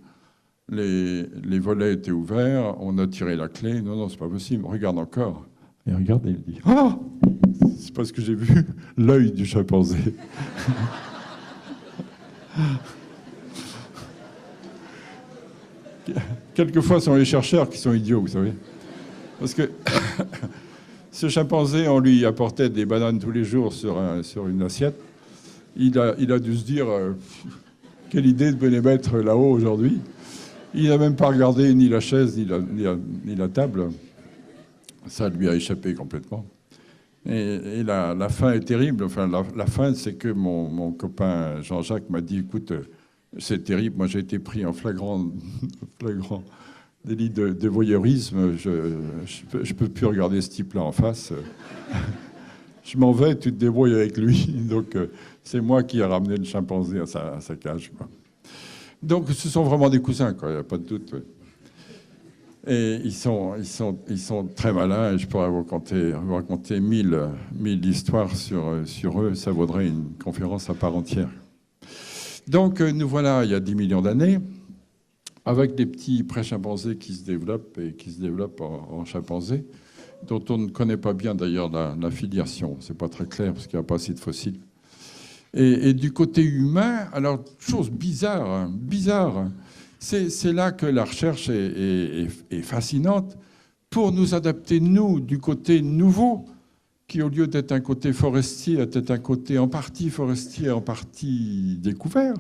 Les volets étaient ouverts, on a tiré la clé. Non, c'est pas possible. Regarde encore. Et regarde, et il dit, ah, c'est parce que j'ai vu l'œil du chimpanzé. Quelquefois, ce sont les chercheurs qui sont idiots, vous savez. Parce que ce chimpanzé, on lui apportait des bananes tous les jours sur une assiette. Il a dû se dire, quelle idée de les mettre là-haut aujourd'hui. Il n'a même pas regardé ni la chaise, ni la table. Ça lui a échappé complètement. Et la fin est terrible. Enfin, la fin, c'est que mon copain Jean-Jacques m'a dit, écoute, c'est terrible, moi j'ai été pris en flagrant délit de voyeurisme, je peux plus regarder ce type-là en face. Je m'en vais, tu te débrouilles avec lui. Donc c'est moi qui ai ramené le chimpanzé à sa cage, quoi. Donc ce sont vraiment des cousins, quoi, il n'y a pas de doute. Ouais. Et ils sont très malins, et je pourrais vous raconter 1000 histoires sur eux, ça vaudrait une conférence à part entière. Donc nous voilà il y a 10 millions d'années, avec des petits pré-chimpanzés qui se développent en chimpanzés, dont on ne connaît pas bien d'ailleurs la filiation. C'est pas très clair parce qu'il n'y a pas assez de fossiles. Et du côté humain, alors, chose bizarre, hein, bizarre, c'est là que la recherche est fascinante pour nous adapter, nous, du côté nouveau, qui, au lieu d'être un côté forestier, est un côté en partie forestier, en partie découvert,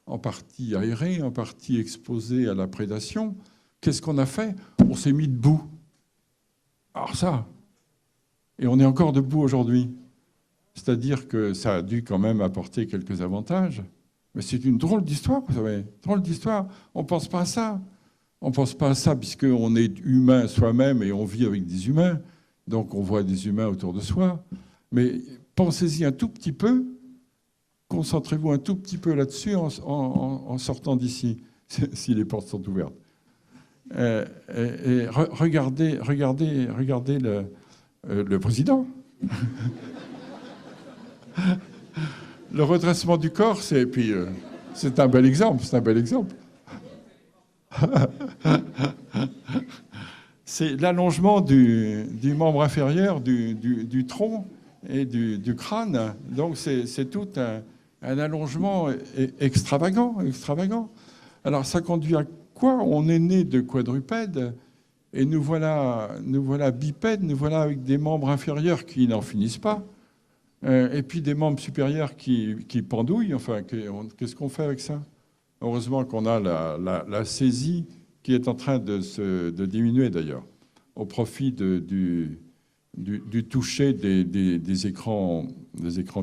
en partie aéré, en partie exposé à la prédation. Qu'est-ce qu'on a fait? On s'est mis debout. Alors ça, et on est encore debout aujourd'hui. C'est-à-dire que ça a dû quand même apporter quelques avantages. Mais c'est une drôle d'histoire, vous savez. Drôle d'histoire. On ne pense pas à ça. On ne pense pas à ça puisqu'on est humain soi-même et on vit avec des humains. Donc on voit des humains autour de soi. Mais pensez-y un tout petit peu. Concentrez-vous un tout petit peu là-dessus en sortant d'ici, si les portes sont ouvertes. Et regardez le président. Le redressement du corps, c'est un bel exemple. C'est un bel exemple. C'est l'allongement du membre inférieur, du tronc et du crâne. Donc c'est tout un allongement extravagant. Alors ça conduit à quoi? On est né de quadrupèdes et nous voilà bipèdes, nous voilà avec des membres inférieurs qui n'en finissent pas. Et puis des membres supérieurs qui pendouillent. Enfin, qu'est-ce qu'on fait avec ça? Heureusement qu'on a la saisie qui est en train de diminuer d'ailleurs, au profit du toucher des écrans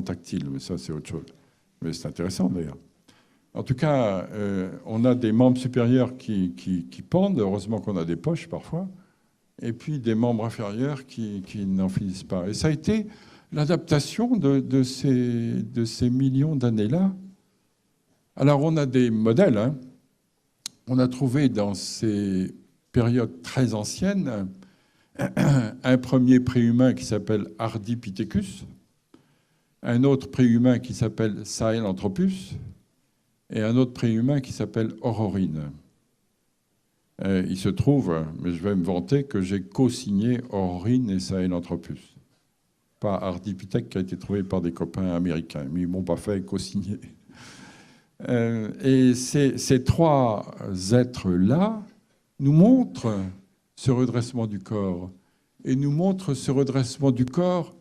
tactiles. Mais ça, c'est autre chose. Mais c'est intéressant d'ailleurs. En tout cas, on a des membres supérieurs qui pendent. Heureusement qu'on a des poches parfois. Et puis des membres inférieurs qui n'en finissent pas. Et ça a été l'adaptation de ces millions d'années-là. Alors, on a des modèles. Hein. On a trouvé dans ces périodes très anciennes un premier préhumain qui s'appelle Ardipithecus, un autre préhumain qui s'appelle Sahelanthropus et un autre préhumain qui s'appelle Aurorine. Il se trouve, mais je vais me vanter, que j'ai co-signé Aurorine et Sahelanthropus. Pas Ardipithèque qui a été trouvé par des copains américains, mais ils ne m'ont pas fait co-signer. Et ces trois êtres-là nous montrent ce redressement du corps. Et nous montrent ce redressement du corps,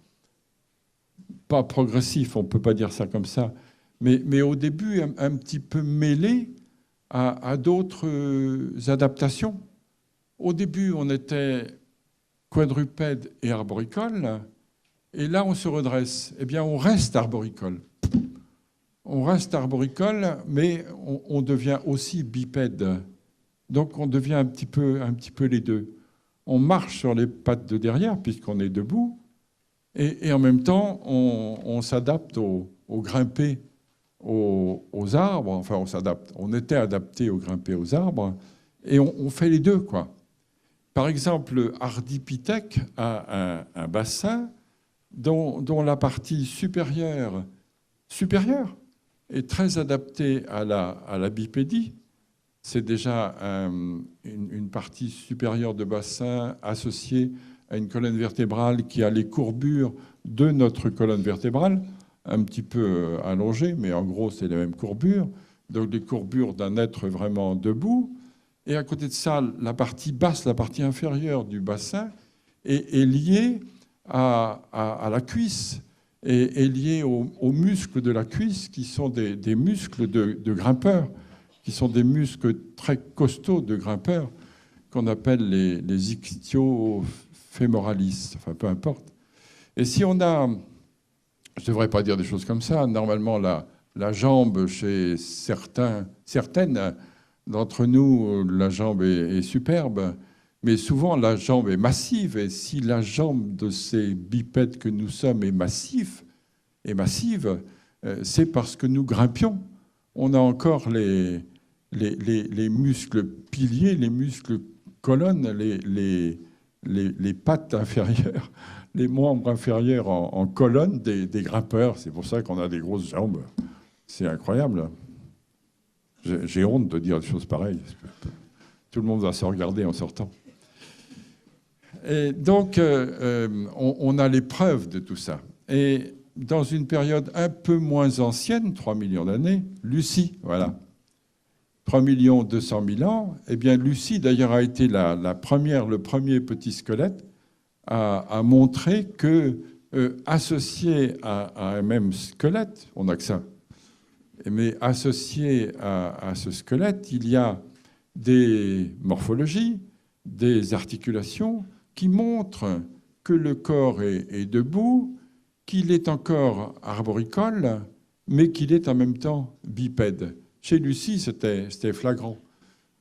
pas progressif, on ne peut pas dire ça comme ça, mais au début un petit peu mêlé à d'autres adaptations. Au début, on était quadrupède et arboricole. Et là, on se redresse. Eh bien, on reste arboricole. On reste arboricole, mais on devient aussi bipède. Donc, on devient un petit peu les deux. On marche sur les pattes de derrière, puisqu'on est debout, et en même temps, on s'adapte au grimper aux arbres. Enfin, on s'adapte. On était adapté au grimper aux arbres, et on fait les deux, quoi. Par exemple, Ardipithèque a un bassin dont la partie supérieure est très adaptée à la bipédie. C'est déjà une partie supérieure de bassin associée à une colonne vertébrale qui a les courbures de notre colonne vertébrale, un petit peu allongée, mais en gros, c'est les mêmes courbures. Donc, les courbures d'un être vraiment debout. Et à côté de ça, la partie basse, la partie inférieure du bassin est liée à la cuisse et liée aux muscles de la cuisse qui sont des muscles de grimpeurs, qui sont des muscles très costauds de grimpeurs qu'on appelle les ichthyofémoralis, enfin peu importe. Et si on a, je ne devrais pas dire des choses comme ça, normalement la jambe chez certaines d'entre nous, la jambe est superbe, mais souvent, la jambe est massive. Et si la jambe de ces bipèdes que nous sommes est massive, c'est parce que nous grimpions. On a encore les muscles piliers, les muscles colonnes, les pattes inférieures, les membres inférieurs en colonne des grimpeurs. C'est pour ça qu'on a des grosses jambes. C'est incroyable. J'ai honte de dire des choses pareilles. Tout le monde va se regarder en sortant. Et donc, on a les preuves de tout ça. Et dans une période un peu moins ancienne, 3 millions d'années, Lucie, voilà. 3 200 000 ans, eh bien Lucie d'ailleurs a été le premier petit squelette à montrer que associé à un même squelette, on n'a que ça, mais associé à ce squelette, il y a des morphologies, des articulations qui montrent que le corps est debout, qu'il est encore arboricole, mais qu'il est en même temps bipède. Chez Lucie, c'était flagrant.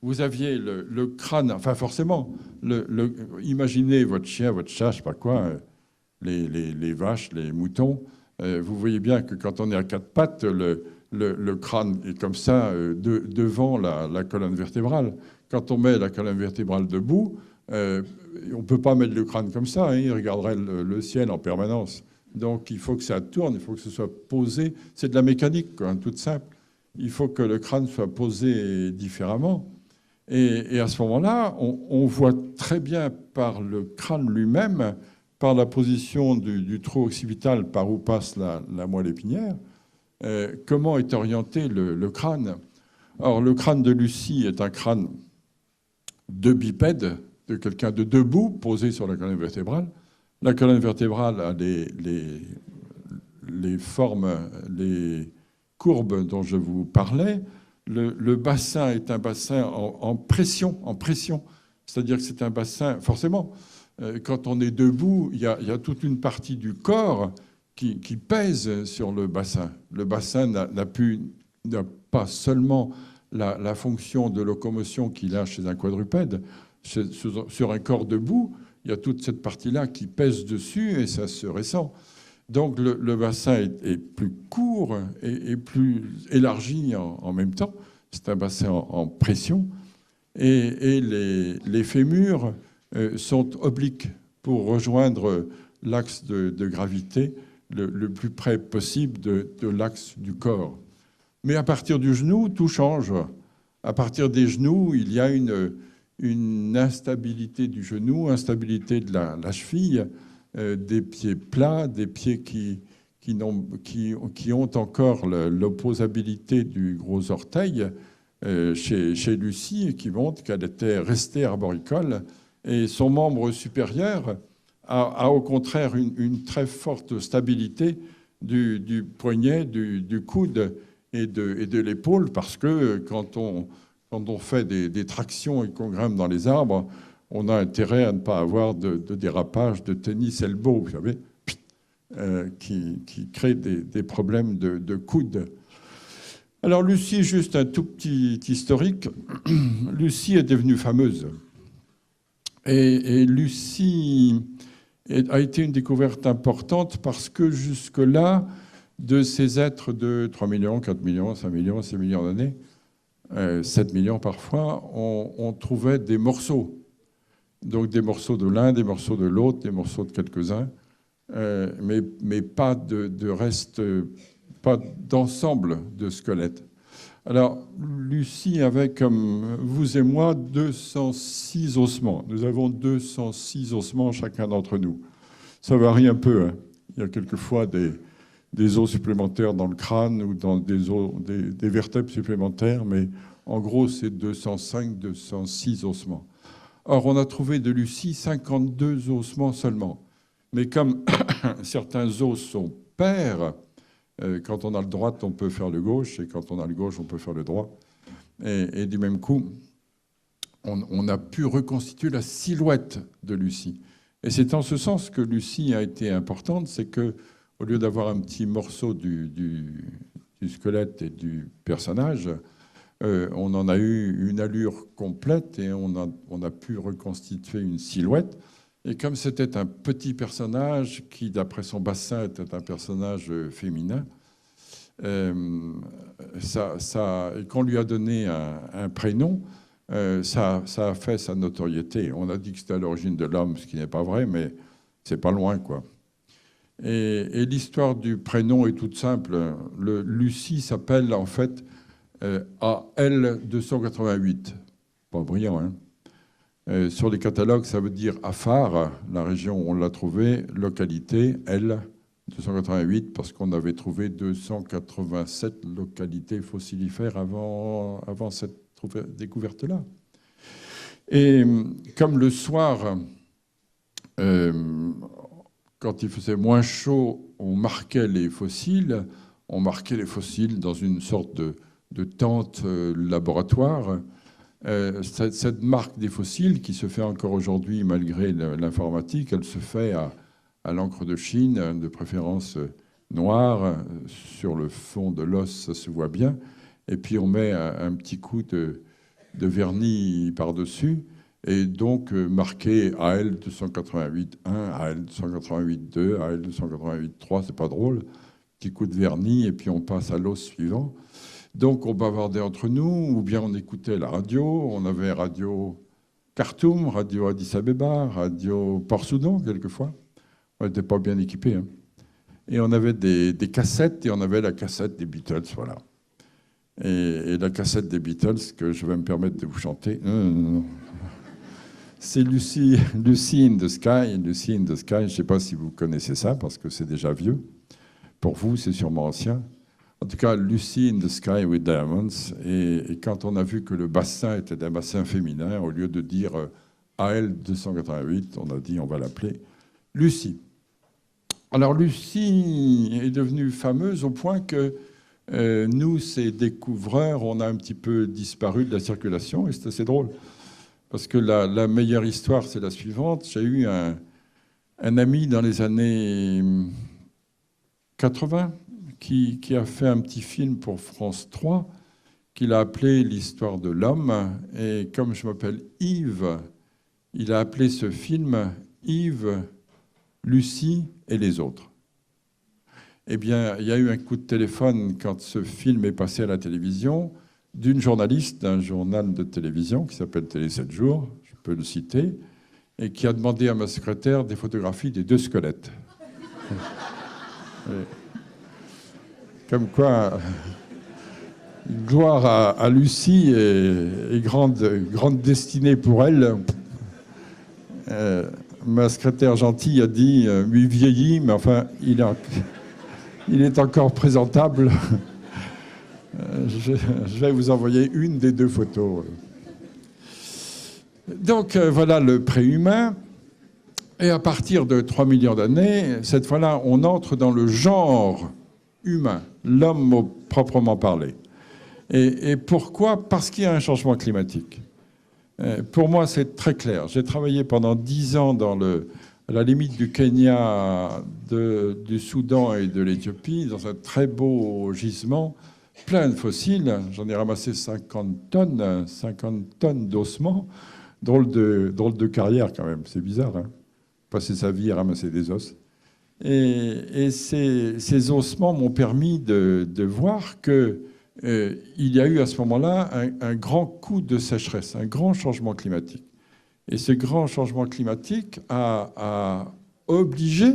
Vous aviez le crâne, enfin forcément, imaginez votre chien, votre chat, je ne sais pas quoi, les vaches, les moutons. Vous voyez bien que quand on est à quatre pattes, le crâne est comme ça devant la colonne vertébrale. Quand on met la colonne vertébrale debout, on ne peut pas mettre le crâne comme ça, hein, il regarderait le ciel en permanence. Donc il faut que ça tourne, il faut que ce soit posé. C'est de la mécanique, quoi, toute simple. Il faut que le crâne soit posé différemment. Et à ce moment-là, on voit très bien par le crâne lui-même, par la position du trou occipital par où passe la moelle épinière, comment est orienté le crâne. Or, le crâne de Lucie est un crâne de bipède, de quelqu'un de debout, posé sur la colonne vertébrale. La colonne vertébrale a les formes, les courbes dont je vous parlais. Le bassin est un bassin en pression. C'est-à-dire que c'est un bassin, forcément, quand on est debout, il y a toute une partie du corps qui pèse sur le bassin. Le bassin n'a pas seulement la fonction de locomotion qu'il a chez un quadrupède. Sur un corps debout, il y a toute cette partie-là qui pèse dessus et ça se ressent. Donc le bassin est plus court et plus élargi en même temps. C'est un bassin en pression. Et les fémurs sont obliques pour rejoindre l'axe de gravité le plus près possible de l'axe du corps. Mais à partir du genou, tout change. À partir des genoux, il y a une instabilité du genou, instabilité de la cheville, des pieds plats, des pieds qui ont encore l'opposabilité du gros orteil chez Lucie, qui montre qu'elle était restée arboricole. Et son membre supérieur a au contraire une très forte stabilité du poignet, du coude et de l'épaule, parce que quand on fait des tractions et qu'on grimpe dans les arbres, on a intérêt à ne pas avoir de dérapage, de tennis elbow, vous savez, qui crée des problèmes de coude. Alors Lucie, juste un tout petit historique. Lucie est devenue fameuse. Et Lucie a été une découverte importante parce que jusque-là, de ces êtres de 3 millions, 4 millions, 5 millions, 6 millions d'années, 7 millions parfois, on trouvait des morceaux. Donc des morceaux de l'un, des morceaux de l'autre, des morceaux de quelques-uns, mais pas de reste, pas d'ensemble de squelettes. Alors, Lucie avait, comme vous et moi, 206 ossements. Nous avons 206 ossements chacun d'entre nous. Ça varie un peu, hein. Il y a quelquefois des os supplémentaires dans le crâne ou dans des vertèbres supplémentaires, mais en gros, c'est 205, 206 ossements. Or, on a trouvé de Lucie 52 ossements seulement. Mais comme certains os sont pairs, quand on a le droit, on peut faire le gauche, et quand on a le gauche, on peut faire le droit. Et du même coup, on a pu reconstituer la silhouette de Lucie. Et c'est en ce sens que Lucie a été importante, c'est que au lieu d'avoir un petit morceau du squelette et du personnage, on en a eu une allure complète et on a pu reconstituer une silhouette. Et comme c'était un petit personnage qui, d'après son bassin, était un personnage féminin, et qu'on lui a donné un prénom, ça a fait sa notoriété. On a dit que c'était à l'origine de l'homme, ce qui n'est pas vrai, mais c'est pas loin, quoi. Et l'histoire du prénom est toute simple. Lucie s'appelle en fait AL 288. Pas brillant, hein. Sur les catalogues, ça veut dire Afar, la région où on l'a trouvé, localité L 288 parce qu'on avait trouvé 287 localités fossilifères avant cette découverte-là. Et comme le soir, quand il faisait moins chaud, on marquait les fossiles dans une sorte de tente laboratoire. Cette marque des fossiles, qui se fait encore aujourd'hui malgré l'informatique, elle se fait à l'encre de Chine, de préférence noire. Sur le fond de l'os, ça se voit bien. Et puis on met un petit coup de vernis par-dessus. Et donc marqué AL 288.1, AL 288.2, AL 288.3, c'est pas drôle. Petit coup de vernis et puis on passe à l'os suivant. Donc on bavardait entre nous, ou bien on écoutait la radio. On avait radio Khartoum, radio Addis Abeba, radio Port-Soudan quelquefois. On n'était pas bien équipés. Hein. Et on avait des cassettes, et on avait la cassette des Beatles, voilà. Et la cassette des Beatles, que je vais me permettre de vous chanter, c'est Lucy in the Sky. Lucy in the Sky, je ne sais pas si vous connaissez ça, parce que c'est déjà vieux. Pour vous, c'est sûrement ancien. En tout cas, Lucy in the Sky with Diamonds. Et quand on a vu que le bassin était un bassin féminin, au lieu de dire AL 288, on a dit on va l'appeler Lucy. Alors Lucy est devenue fameuse au point que nous, ces découvreurs, on a un petit peu disparu de la circulation, et c'est assez drôle. Parce que la meilleure histoire, c'est la suivante. J'ai eu un ami dans les années 80 qui a fait un petit film pour France 3 qu'il a appelé l'histoire de l'homme. Et comme je m'appelle Yves, il a appelé ce film Yves, Lucie et les autres. Eh bien, il y a eu un coup de téléphone quand ce film est passé à la télévision d'une journaliste d'un journal de télévision qui s'appelle Télé 7 jours, je peux le citer, et qui a demandé à ma secrétaire des photographies des deux squelettes. Comme quoi, gloire à Lucie et grande destinée pour elle. Ma secrétaire gentille a dit lui vieillit, mais enfin, il est encore présentable. Je vais vous envoyer une des deux photos. Donc voilà le préhumain. Et à partir de 3 millions d'années, cette fois-là, on entre dans le genre humain, l'homme proprement parlé. Et pourquoi ? Parce qu'il y a un changement climatique. Pour moi, c'est très clair. J'ai travaillé pendant 10 ans à la limite du Kenya, du Soudan et de l'Éthiopie, dans un très beau gisement, plein de fossiles. J'en ai ramassé 50 tonnes d'ossements. Drôle de carrière quand même, c'est bizarre. Hein, passer sa vie à ramasser des os. Et ces ossements m'ont permis de voir qu'il y a eu à ce moment-là un grand coup de sécheresse, un grand changement climatique. Et ce grand changement climatique a obligé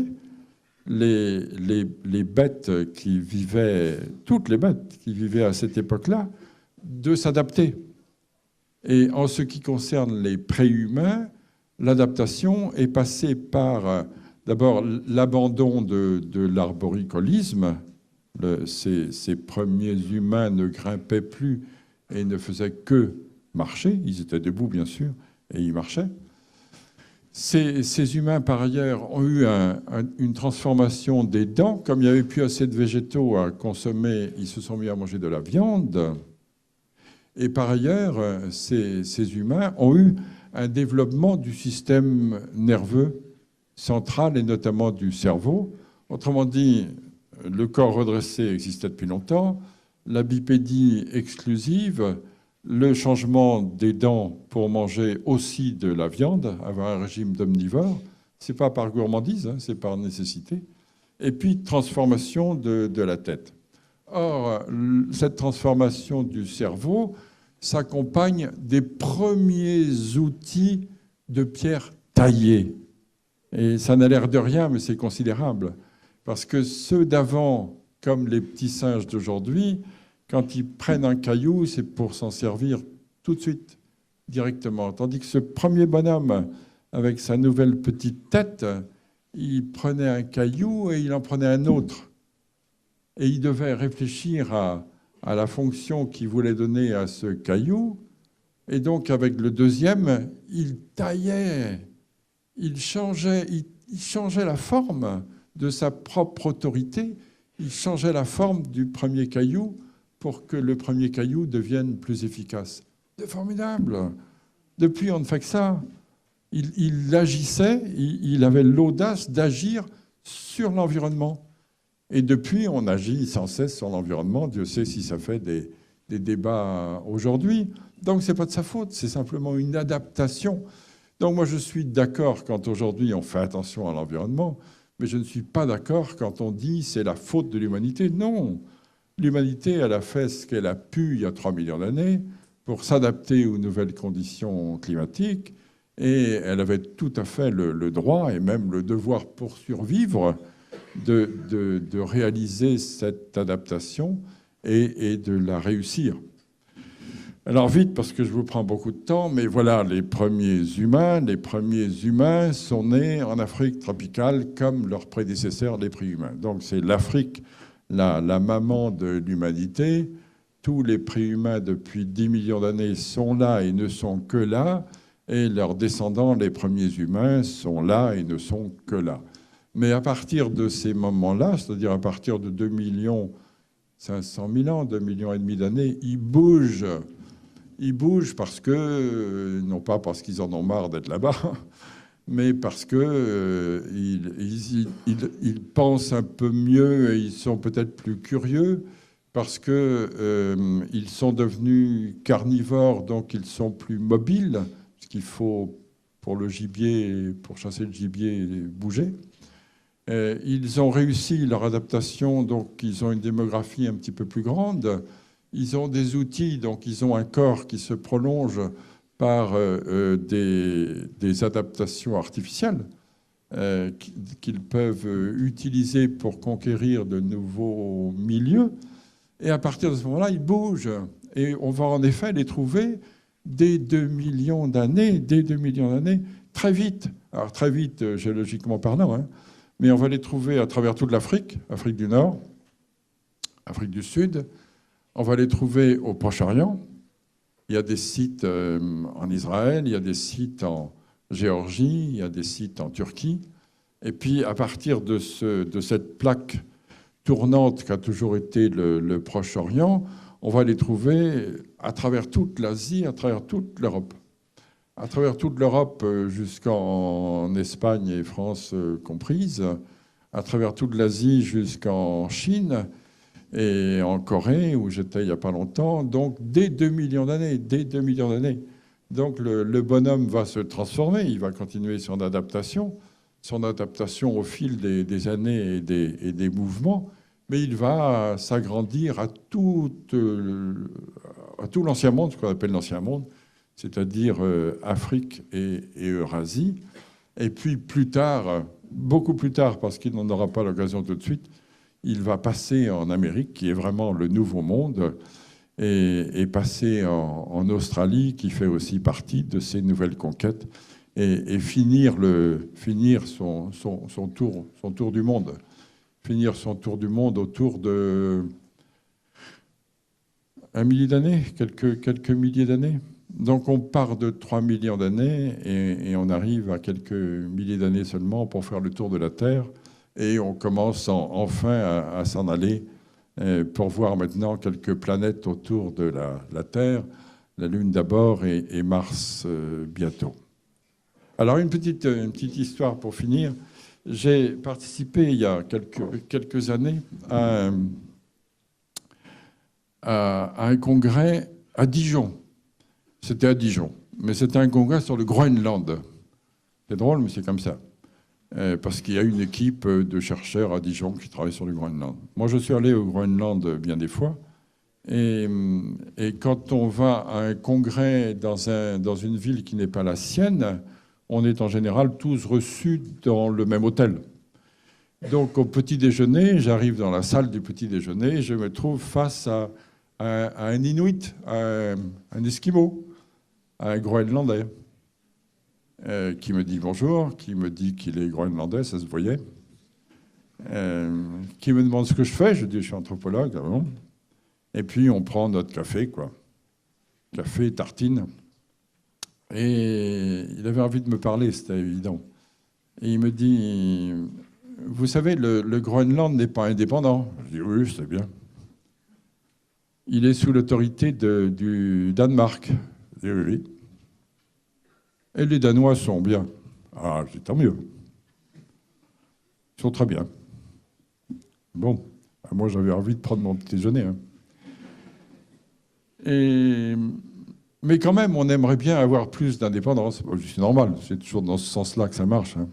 les bêtes qui vivaient, toutes les bêtes qui vivaient à cette époque-là, de s'adapter. Et en ce qui concerne les préhumains, l'adaptation est passée par d'abord l'abandon de l'arboricolisme. Ces premiers humains ne grimpaient plus et ne faisaient que marcher. Ils étaient debout, bien sûr, et ils marchaient. Ces humains, par ailleurs, ont eu une transformation des dents. Comme il n'y avait plus assez de végétaux à consommer, ils se sont mis à manger de la viande. Et par ailleurs, ces humains ont eu un développement du système nerveux central et notamment du cerveau. Autrement dit, le corps redressé existait depuis longtemps, la bipédie exclusive, le changement des dents pour manger aussi de la viande, avoir un régime d'omnivore, ce n'est pas par gourmandise, hein, c'est par nécessité, et puis transformation de la tête. Or, cette transformation du cerveau s'accompagne des premiers outils de pierre taillée. Et ça n'a l'air de rien, mais c'est considérable. Parce que ceux d'avant, comme les petits singes d'aujourd'hui, quand ils prennent un caillou, c'est pour s'en servir tout de suite, directement. Tandis que ce premier bonhomme, avec sa nouvelle petite tête, il prenait un caillou et il en prenait un autre. Et il devait réfléchir à la fonction qu'il voulait donner à ce caillou. Et donc, avec le deuxième, il taillait, il changeait la forme de sa propre autorité, il changeait la forme du premier caillou pour que le premier caillou devienne plus efficace. C'est formidable. Depuis, on ne fait que ça. Il agissait, il avait l'audace d'agir sur l'environnement. Et depuis, on agit sans cesse sur l'environnement. Dieu sait si ça fait des débats aujourd'hui. Donc, ce n'est pas de sa faute, c'est simplement une adaptation. Donc, moi, je suis d'accord quand aujourd'hui on fait attention à l'environnement, mais je ne suis pas d'accord quand on dit c'est la faute de l'humanité. Non, l'humanité, elle a fait ce qu'elle a pu il y a 3 millions d'années pour s'adapter aux nouvelles conditions climatiques, et elle avait tout à fait le droit et même le devoir pour survivre de réaliser cette adaptation et de la réussir. Alors vite, parce que je vous prends beaucoup de temps, mais voilà, les premiers humains sont nés en Afrique tropicale comme leurs prédécesseurs, les préhumains. Donc c'est l'Afrique, la maman de l'humanité. Tous les préhumains depuis 10 millions d'années sont là et ne sont que là, et leurs descendants, les premiers humains, sont là et ne sont que là. Mais à partir de ces moments-là, c'est-à-dire à partir de 2 500 000 ans, 2,5 millions d'années, ils bougent. Ils bougent parce que, non pas parce qu'ils en ont marre d'être là-bas, mais parce qu'ils pensent un peu mieux et ils sont peut-être plus curieux, parce qu'ils sont devenus carnivores, donc ils sont plus mobiles, parce qu'il faut, pour le gibier, pour chasser le gibier, bouger. Ils ont réussi leur adaptation, donc ils ont une démographie un petit peu plus grande. Ils ont des outils, donc ils ont un corps qui se prolonge par des adaptations artificielles qu'ils peuvent utiliser pour conquérir de nouveaux milieux. Et à partir de ce moment-là, ils bougent. Et on va en effet les trouver dès 2 millions d'années, très vite. Alors très vite, géologiquement parlant, hein, mais on va les trouver à travers toute l'Afrique, Afrique du Nord, Afrique du Sud. On va les trouver au Proche-Orient. Il y a des sites en Israël, il y a des sites en Géorgie, il y a des sites en Turquie. Et puis, à partir de cette plaque tournante qu'a toujours été le Proche-Orient, on va les trouver à travers toute l'Asie, à travers toute l'Europe. À travers toute l'Europe jusqu'en Espagne et France comprises, à travers toute l'Asie jusqu'en Chine, et en Corée, où j'étais il n'y a pas longtemps, donc dès 2 millions d'années. Donc le bonhomme va se transformer, il va continuer son adaptation au fil des années et des mouvements, mais il va s'agrandir à tout l'ancien monde, ce qu'on appelle l'ancien monde, c'est-à-dire Afrique et Eurasie. Et puis plus tard, beaucoup plus tard, parce qu'il n'en aura pas l'occasion tout de suite, il va passer en Amérique, qui est vraiment le nouveau monde, et passer en Australie, qui fait aussi partie de ces nouvelles conquêtes, et finir son tour du monde. Finir son tour du monde autour de 1 millier d'années, quelques milliers d'années. Donc on part de 3 millions d'années et on arrive à quelques milliers d'années seulement pour faire le tour de la Terre. Et on commence enfin à s'en aller pour voir maintenant quelques planètes autour de la Terre, la Lune d'abord et Mars bientôt. Alors une petite histoire pour finir. J'ai participé il y a quelques années à un congrès à Dijon. C'était à Dijon, mais c'était un congrès sur le Groenland. C'est drôle, mais c'est comme ça. Parce qu'il y a une équipe de chercheurs à Dijon qui travaille sur le Groenland. Moi, je suis allé au Groenland bien des fois. Et quand on va à un congrès dans une ville qui n'est pas la sienne, on est en général tous reçus dans le même hôtel. Donc, au petit déjeuner, j'arrive dans la salle du petit déjeuner, je me trouve face à un Inuit, un Esquimau, un Groenlandais. qui me dit bonjour, qui me dit qu'il est groenlandais, ça se voyait, qui me demande ce que je fais. Je dis, je suis anthropologue. Ah bon. Et puis, on prend notre café, quoi. Café, tartine. Et il avait envie de me parler, c'était évident. Et il me dit, vous savez, le Groenland n'est pas indépendant. Je dis, oui, c'est bien. Il est sous l'autorité du Danemark. Je dis, oui, oui. Et les Danois sont bien. Ah, je dis, tant mieux. Ils sont très bien. Bon, moi j'avais envie de prendre mon petit déjeuner. Hein. Mais quand même, on aimerait bien avoir plus d'indépendance. Bon, c'est normal, c'est toujours dans ce sens-là que ça marche. Hein.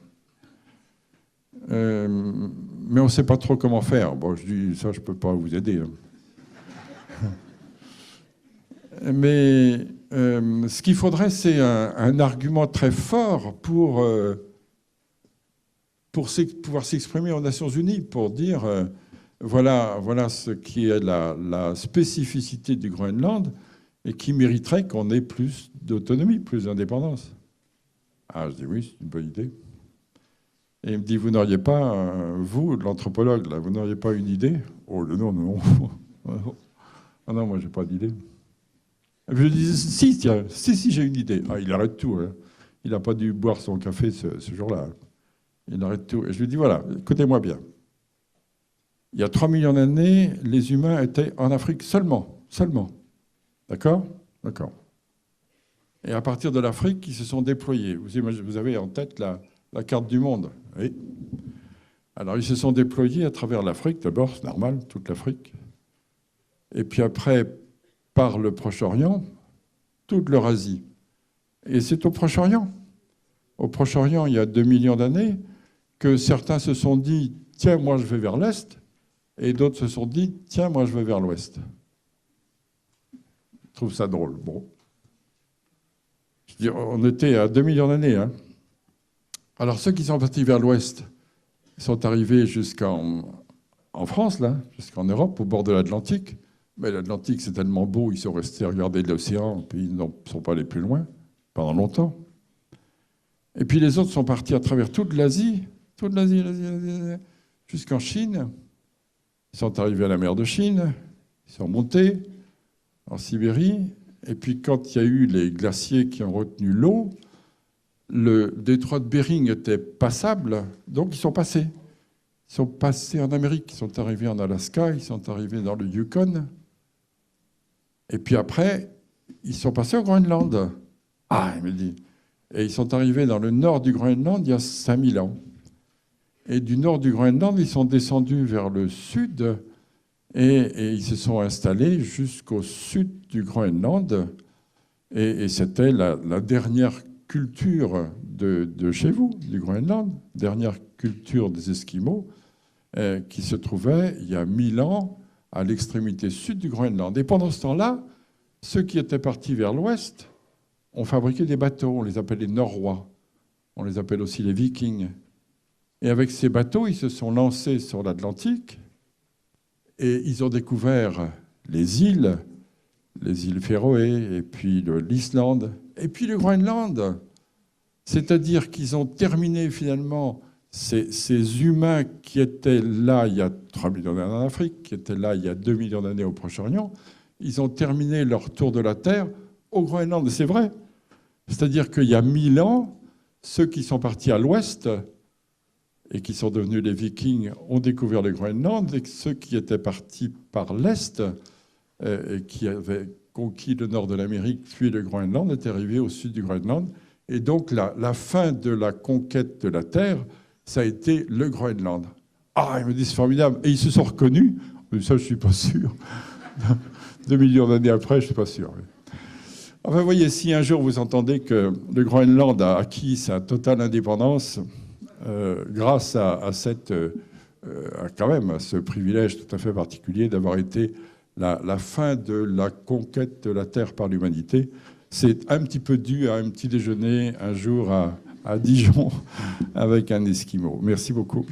Mais on ne sait pas trop comment faire. Bon, je dis, ça, je ne peux pas vous aider. Hein. Mais ce qu'il faudrait, c'est un argument très fort pour pouvoir s'exprimer aux Nations Unies, pour dire voilà ce qui est la spécificité du Groenland et qui mériterait qu'on ait plus d'autonomie, plus d'indépendance. Ah, je dis oui, c'est une bonne idée. Et il me dit, vous n'auriez pas, vous, l'anthropologue, là, vous n'auriez pas une idée? Oh, non, non. Ah non, moi, j'ai pas d'idée. Je lui dis, si, tiens, si, j'ai une idée. Ah, il arrête tout. Hein. Il n'a pas dû boire son café ce jour-là. Il arrête tout. Et je lui dis, voilà, écoutez-moi bien. Il y a 3 millions d'années, les humains étaient en Afrique seulement. D'accord? D'accord. Et à partir de l'Afrique, ils se sont déployés. Vous avez en tête la carte du monde. Oui. Alors, ils se sont déployés à travers l'Afrique. D'abord, c'est normal, toute l'Afrique. Et puis après, par le Proche-Orient, toute l'Eurasie. Et c'est au Proche-Orient. Au Proche-Orient, il y a 2 millions d'années, que certains se sont dit « Tiens, moi, je vais vers l'Est », et d'autres se sont dit « Tiens, moi, je vais vers l'Ouest ». Je trouve ça drôle. Bon. Je dis, on était à 2 millions d'années. Hein. Alors, ceux qui sont partis vers l'Ouest sont arrivés jusqu'en France, là, jusqu'en Europe, au bord de l'Atlantique. Mais l'Atlantique, c'est tellement beau, ils sont restés à regarder l'océan, puis ils ne sont pas allés plus loin pendant longtemps. Et puis les autres sont partis à travers toute l'Asie, jusqu'en Chine. Ils sont arrivés à la mer de Chine, ils sont montés en Sibérie. Et puis quand il y a eu les glaciers qui ont retenu l'eau, le détroit de Bering était passable, donc ils sont passés. Ils sont passés en Amérique, ils sont arrivés en Alaska, ils sont arrivés dans le Yukon. Et puis après, ils sont passés au Groenland. Ah, il me dit. Et ils sont arrivés dans le nord du Groenland il y a 5000 ans. Et du nord du Groenland, ils sont descendus vers le sud et ils se sont installés jusqu'au sud du Groenland. Et c'était la dernière culture de chez vous, du Groenland, dernière culture des Esquimaux, qui se trouvait il y a 1000 ans à l'extrémité sud du Groenland. Et pendant ce temps-là, ceux qui étaient partis vers l'ouest ont fabriqué des bateaux. On les appelle les Norrois. On les appelle aussi les Vikings. Et avec ces bateaux, ils se sont lancés sur l'Atlantique et ils ont découvert les îles Féroé, et puis l'Islande, et puis le Groenland. C'est-à-dire qu'ils ont terminé finalement ces humains qui étaient là il y a 3 millions d'années en Afrique, qui étaient là il y a 2 millions d'années au Proche-Orient, ils ont terminé leur tour de la Terre au Groenland. C'est vrai. C'est-à-dire qu'il y a 1000 ans, ceux qui sont partis à l'ouest et qui sont devenus les Vikings ont découvert le Groenland, et ceux qui étaient partis par l'est et qui avaient conquis le nord de l'Amérique, puis le Groenland, étaient arrivés au sud du Groenland. Et donc la fin de la conquête de la Terre, ça a été le Groenland. Ah, ils me disent, c'est formidable. Et ils se sont reconnus. Mais ça, je ne suis pas sûr. 2 millions d'années après, je ne suis pas sûr. Enfin, vous voyez, si un jour vous entendez que le Groenland a acquis sa totale indépendance grâce à quand même à ce privilège tout à fait particulier d'avoir été la fin de la conquête de la Terre par l'humanité, c'est un petit peu dû à un petit déjeuner un jour à Dijon avec un Esquimau. Merci beaucoup.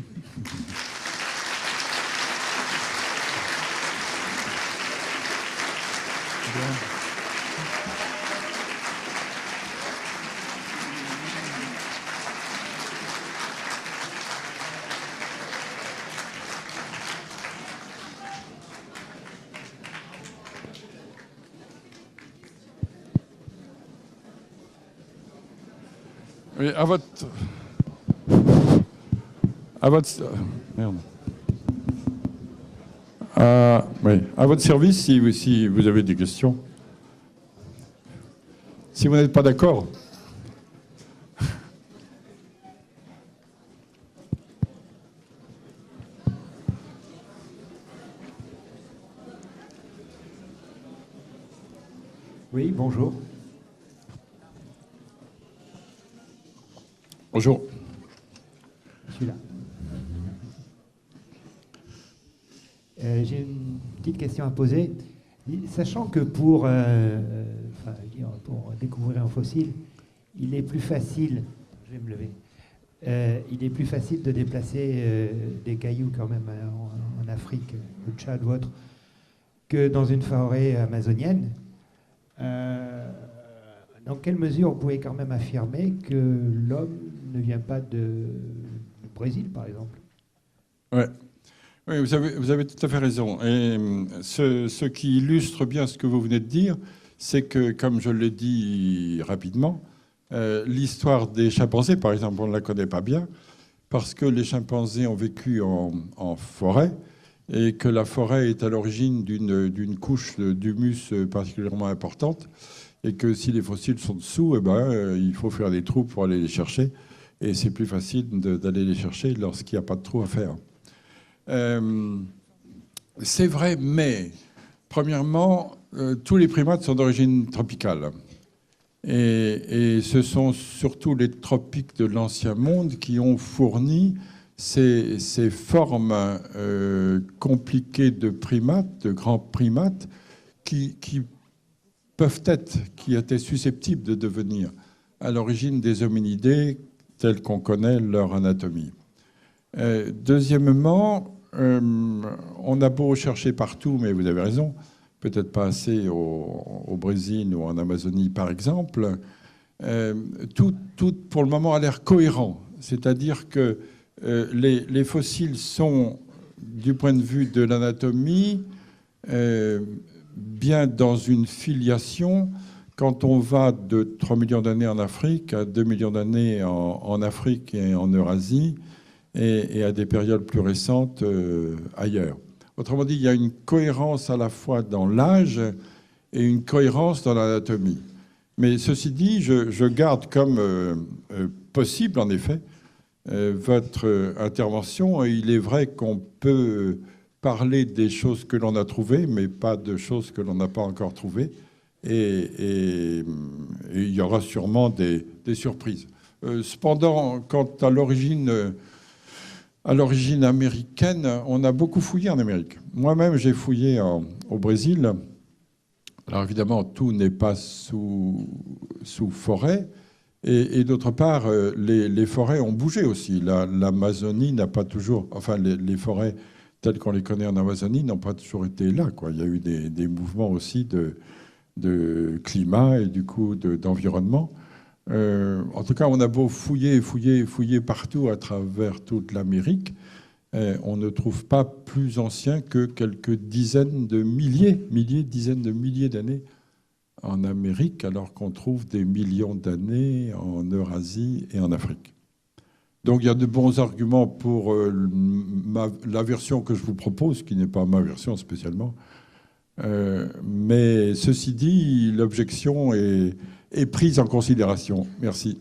Oui, à votre... Merde. Oui, à votre service, si vous avez des questions. Si vous n'êtes pas d'accord. Oui, bonjour. Bonjour. Je suis là. J'ai une petite question à poser. Sachant que pour découvrir un fossile, il est plus facile, je vais me lever, il est plus facile de déplacer des cailloux quand même en Afrique, au Tchad ou autre, que dans une forêt amazonienne. Dans quelle mesure vous pouvez quand même affirmer que l'homme ne vient pas du Brésil, par exemple? Ouais. Oui, vous avez tout à fait raison. Et ce qui illustre bien ce que vous venez de dire, c'est que, comme je l'ai dit rapidement, l'histoire des chimpanzés, par exemple, on ne la connaît pas bien, parce que les chimpanzés ont vécu en forêt, et que la forêt est à l'origine d'une couche d'humus particulièrement importante, et que si les fossiles sont dessous, il faut faire des trous pour aller les chercher, et c'est plus facile d'aller les chercher lorsqu'il n'y a pas de trous à faire. C'est vrai, mais premièrement, tous les primates sont d'origine tropicale. Et ce sont surtout les tropiques de l'Ancien Monde qui ont fourni ces formes compliquées de primates, de grands primates, qui étaient susceptibles de devenir à l'origine des hominidés tels qu'on connaît leur anatomie. Deuxièmement, on a beau chercher partout, mais vous avez raison, peut-être pas assez au Brésil ou en Amazonie par exemple, tout pour le moment a l'air cohérent. C'est-à-dire que les fossiles sont, du point de vue de l'anatomie, bien dans une filiation. Quand on va de 3 millions d'années en Afrique à 2 millions d'années en Afrique et en Eurasie, et à des périodes plus récentes ailleurs. Autrement dit, il y a une cohérence à la fois dans l'âge et une cohérence dans l'anatomie. Mais ceci dit, je garde comme possible, en effet, votre intervention. Et il est vrai qu'on peut parler des choses que l'on a trouvées, mais pas de choses que l'on n'a pas encore trouvées. Et il y aura sûrement des surprises. Cependant, quant à l'origine américaine, on a beaucoup fouillé en Amérique. Moi-même, j'ai fouillé au Brésil. Alors évidemment, tout n'est pas sous forêt. Et d'autre part, les forêts ont bougé aussi. L'Amazonie n'a pas toujours... Enfin, les forêts telles qu'on les connaît en Amazonie n'ont pas toujours été là, quoi. Il y a eu des mouvements aussi de climat et du coup d'environnement. En tout cas, on a beau fouiller partout à travers toute l'Amérique, on ne trouve pas plus ancien que quelques dizaines de milliers d'années en Amérique, alors qu'on trouve des millions d'années en Eurasie et en Afrique. Donc il y a de bons arguments pour la version que je vous propose, qui n'est pas ma version spécialement. Mais ceci dit, l'objection est prise en considération. Merci.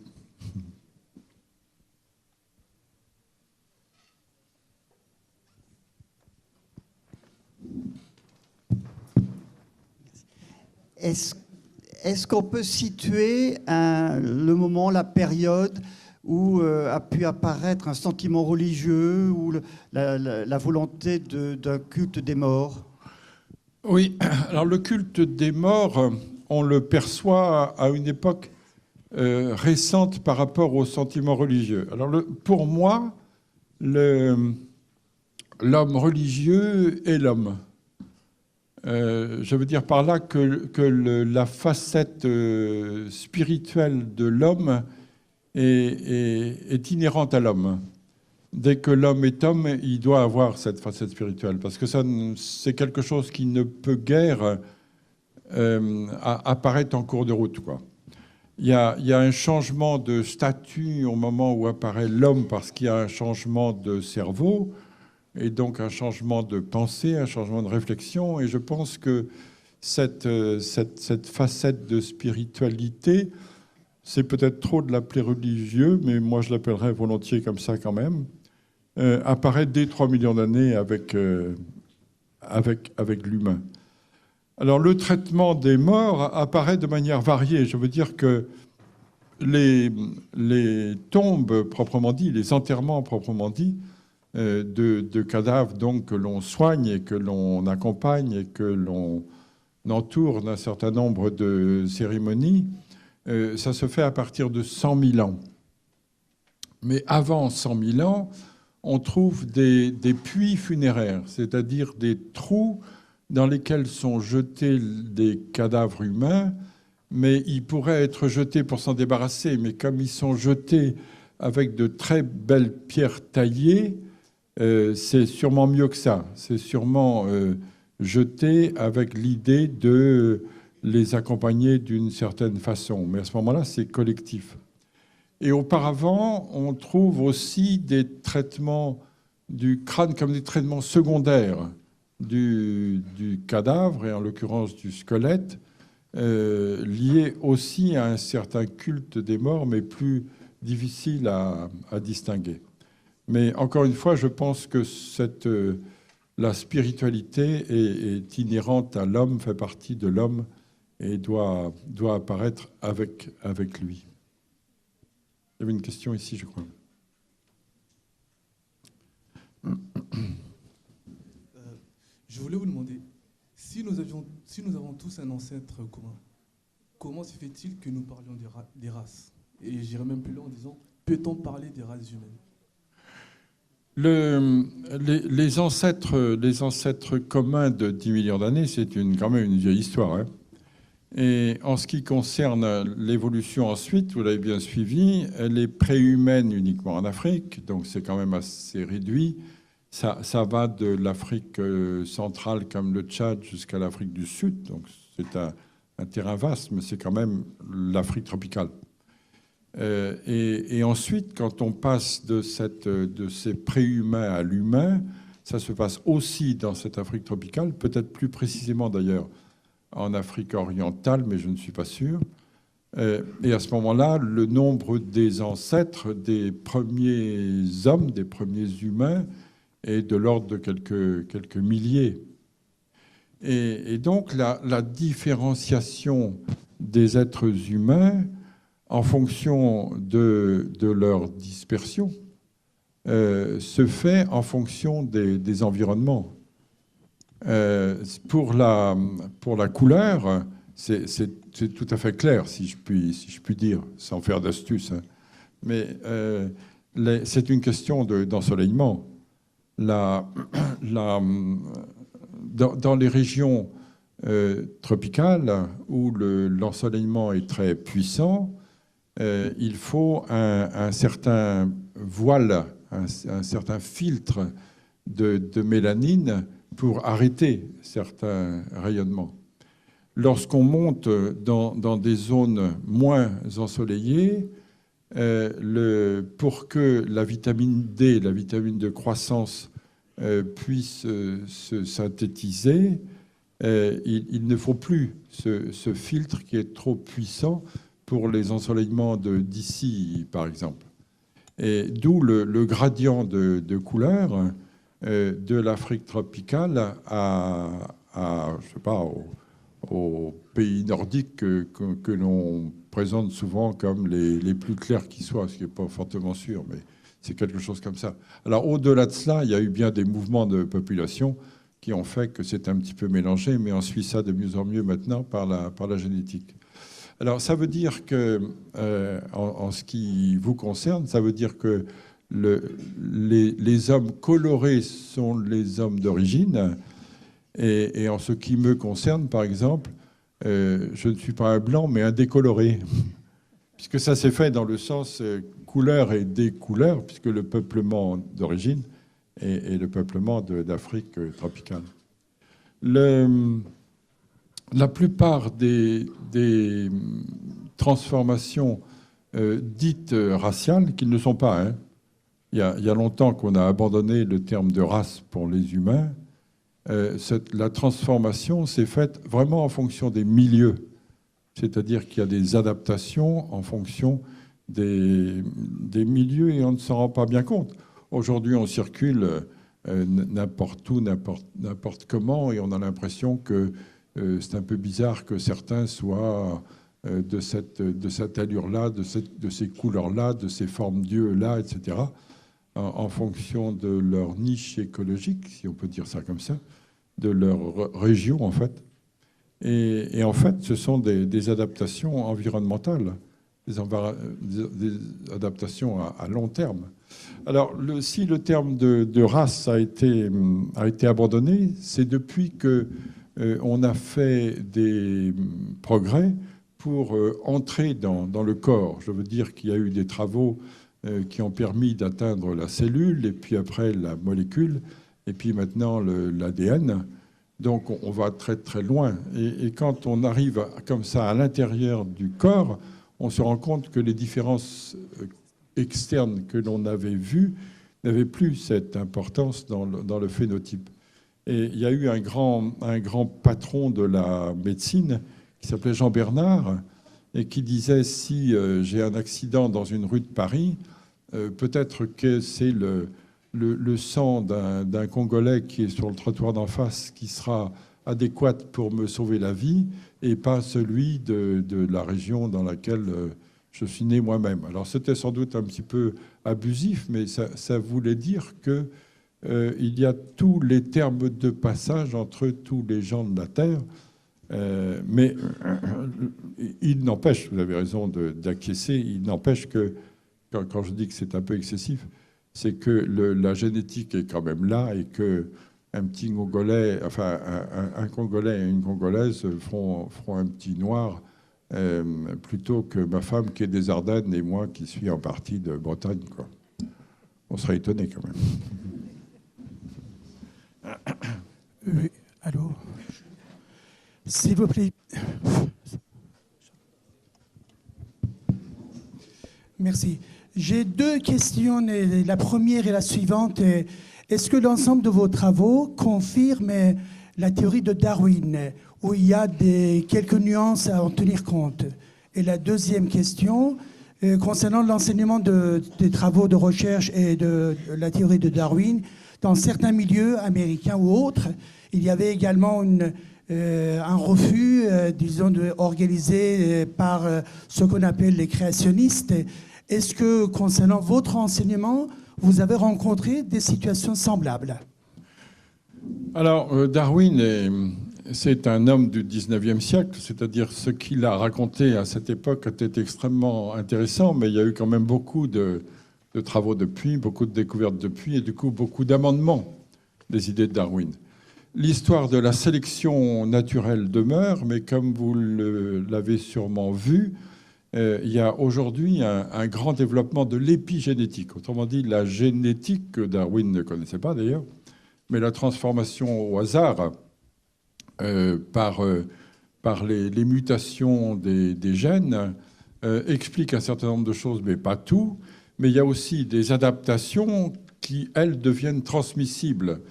Est-ce qu'on peut situer le moment, la période où a pu apparaître un sentiment religieux ou la volonté d'un culte des morts? Oui, alors le culte des morts, on le perçoit à une époque récente par rapport au sentiment religieux. Alors pour moi, l'homme religieux est l'homme. Je veux dire par là que la facette spirituelle de l'homme est inhérente à l'homme. Dès que l'homme est homme, il doit avoir cette facette spirituelle, parce que c'est quelque chose qui ne peut guère apparaître en cours de route, quoi. il y a un changement de statut au moment où apparaît l'homme parce qu'il y a un changement de cerveau et donc un changement de pensée, un changement de réflexion. Et je pense que cette facette de spiritualité, c'est peut-être trop de l'appeler religieux, mais moi je l'appellerais volontiers comme ça quand même, apparaît dès 3 millions d'années avec l'humain. Alors le traitement des morts apparaît de manière variée. Je veux dire que les tombes proprement dit, les enterrements proprement dit, de cadavres donc, que l'on soigne et que l'on accompagne et que l'on entoure d'un certain nombre de cérémonies, ça se fait à partir de 100 000 ans. Mais avant 100 000 ans, on trouve des puits funéraires, c'est-à-dire des trous dans lesquels sont jetés des cadavres humains, mais ils pourraient être jetés pour s'en débarrasser, mais comme ils sont jetés avec de très belles pierres taillées, c'est sûrement mieux que ça. C'est sûrement jeté avec l'idée de les accompagner d'une certaine façon. Mais à ce moment-là, c'est collectif. Et auparavant, on trouve aussi des traitements du crâne comme des traitements secondaires du cadavre, et en l'occurrence du squelette, liés aussi à un certain culte des morts, mais plus difficile à distinguer. Mais encore une fois, je pense que la spiritualité est inhérente à l'homme, fait partie de l'homme et doit apparaître avec lui. Il y avait une question ici, je crois. Je voulais vous demander, si nous avons tous un ancêtre commun, comment se fait-il que nous parlions des races? Et j'irai même plus loin en disant, peut-on parler des races humaines? Les ancêtres communs de 10 millions d'années, c'est quand même une vieille histoire. Hein. Et en ce qui concerne l'évolution ensuite, vous l'avez bien suivi, elle est préhumaine uniquement en Afrique, donc c'est quand même assez réduit. Ça va de l'Afrique centrale comme le Tchad jusqu'à l'Afrique du Sud, donc c'est un terrain vaste, mais c'est quand même l'Afrique tropicale. Et ensuite, quand on passe de ces préhumains à l'humain, ça se passe aussi dans cette Afrique tropicale, peut-être plus précisément d'ailleurs en Afrique orientale, mais je ne suis pas sûr. Et à ce moment-là, le nombre des ancêtres, des premiers hommes, des premiers humains, est de l'ordre de quelques milliers. Et donc, la différenciation des êtres humains en fonction de leur dispersion se fait en fonction des environnements. Pour la couleur, c'est tout à fait clair, si je puis dire, sans faire d'astuce. Hein. Mais c'est une question d'ensoleillement. Dans les régions tropicales où l'ensoleillement est très puissant, il faut un certain voile, un certain filtre de mélanine pour arrêter certains rayonnements. Lorsqu'on monte dans des zones moins ensoleillées, pour que la vitamine D, la vitamine de croissance, puisse se synthétiser, il ne faut plus ce filtre qui est trop puissant pour les ensoleillements d'ici, par exemple. Et d'où le gradient de couleur de l'Afrique tropicale je sais pas, aux pays nordiques que l'on présente souvent comme les plus clairs qui soient, ce qui n'est pas fortement sûr, mais c'est quelque chose comme ça. Alors au-delà de cela, il y a eu bien des mouvements de population qui ont fait que c'est un petit peu mélangé, mais on suit ça de mieux en mieux maintenant par la génétique. Alors ça veut dire que, en ce qui vous concerne, ça veut dire que les hommes colorés sont les hommes d'origine. Et en ce qui me concerne, par exemple, je ne suis pas un blanc, mais un décoloré. Puisque ça s'est fait dans le sens couleur et découleur, puisque le peuplement d'origine est le peuplement d'Afrique tropicale. La plupart des transformations dites raciales, qui ne le sont pas. Hein. Il y a longtemps qu'on a abandonné le terme de race pour les humains. La transformation s'est faite vraiment en fonction des milieux. C'est-à-dire qu'il y a des adaptations en fonction des milieux et on ne s'en rend pas bien compte. Aujourd'hui, on circule n'importe où, n'importe comment et on a l'impression que c'est un peu bizarre que certains soient de cette allure-là, de ces couleurs-là, de ces formes d'yeux-là, etc., en fonction de leur niche écologique, si on peut dire ça comme ça, de leur région, en fait. Et en fait, ce sont des adaptations environnementales, des adaptations à long terme. Alors, si le terme de race a été abandonné, c'est depuis qu'on a fait des progrès pour entrer dans le corps. Je veux dire qu'il y a eu des travaux qui ont permis d'atteindre la cellule, et puis après la molécule, et puis maintenant l'ADN. Donc on va très très loin. Et quand on arrive comme ça à l'intérieur du corps, on se rend compte que les différences externes que l'on avait vues n'avaient plus cette importance dans le phénotype. Et il y a eu un grand patron de la médecine qui s'appelait Jean Bernard et qui disait si j'ai un accident dans une rue de Paris, peut-être que c'est le sang d'un Congolais qui est sur le trottoir d'en face qui sera adéquat pour me sauver la vie et pas celui de la région dans laquelle je suis né moi-même. Alors c'était sans doute un petit peu abusif, mais ça voulait dire que il y a tous les termes de passage entre tous les gens de la Terre. Mais il n'empêche, vous avez raison d'acquiescer, il n'empêche que, quand je dis que c'est un peu excessif, c'est que la génétique est quand même là et qu'un petit Congolais, enfin un Congolais et une Congolaise feront un petit noir plutôt que ma femme qui est des Ardennes et moi qui suis en partie de Bretagne, quoi. On serait étonné quand même. Oui, allô ? S'il vous plaît. Merci. J'ai deux questions. La première et la suivante. Est-ce que l'ensemble de vos travaux confirme la théorie de Darwin, où il y a quelques nuances à en tenir compte? Et la deuxième question, concernant l'enseignement des travaux de recherche et de la théorie de Darwin, dans certains milieux américains ou autres, il y avait également un refus, disons, organisé par ce qu'on appelle les créationnistes. Est-ce que, concernant votre enseignement, vous avez rencontré des situations semblables? Alors, Darwin, c'est un homme du 19e siècle, c'est-à-dire ce qu'il a raconté à cette époque était extrêmement intéressant, mais il y a eu quand même beaucoup de travaux depuis, beaucoup de découvertes depuis, et du coup, beaucoup d'amendements des idées de Darwin. L'histoire de la sélection naturelle demeure, mais comme vous l'avez sûrement vu, il y a aujourd'hui un grand développement de l'épigénétique. Autrement dit, la génétique que Darwin ne connaissait pas d'ailleurs, mais la transformation au hasard par les mutations des gènes explique un certain nombre de choses, mais pas tout. Mais il y a aussi des adaptations qui, elles, deviennent transmissibles.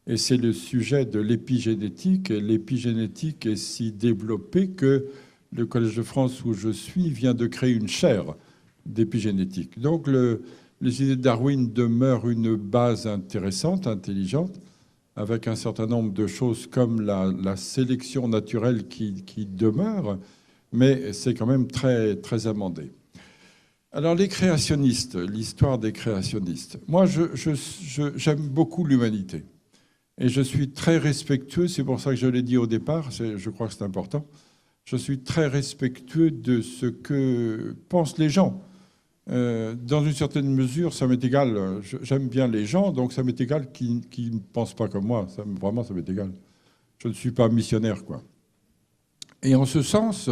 Et c'est le sujet de l'épigénétique. Et l'épigénétique est si développée que le Collège de France où je suis vient de créer une chaire d'épigénétique. Donc les idées de Darwin demeurent une base intéressante, intelligente, avec un certain nombre de choses comme la sélection naturelle qui demeure, mais c'est quand même très, très amendé. Alors les créationnistes, l'histoire des créationnistes. Moi, j'aime beaucoup l'humanité. Et je suis très respectueux, c'est pour ça que je l'ai dit au départ, je crois que c'est important, je suis très respectueux de ce que pensent les gens. Dans une certaine mesure, ça m'est égal. J'aime bien les gens, donc ça m'est égal qu'ils ne pensent pas comme moi. Vraiment, ça m'est égal. Je ne suis pas missionnaire, quoi. Et en ce sens,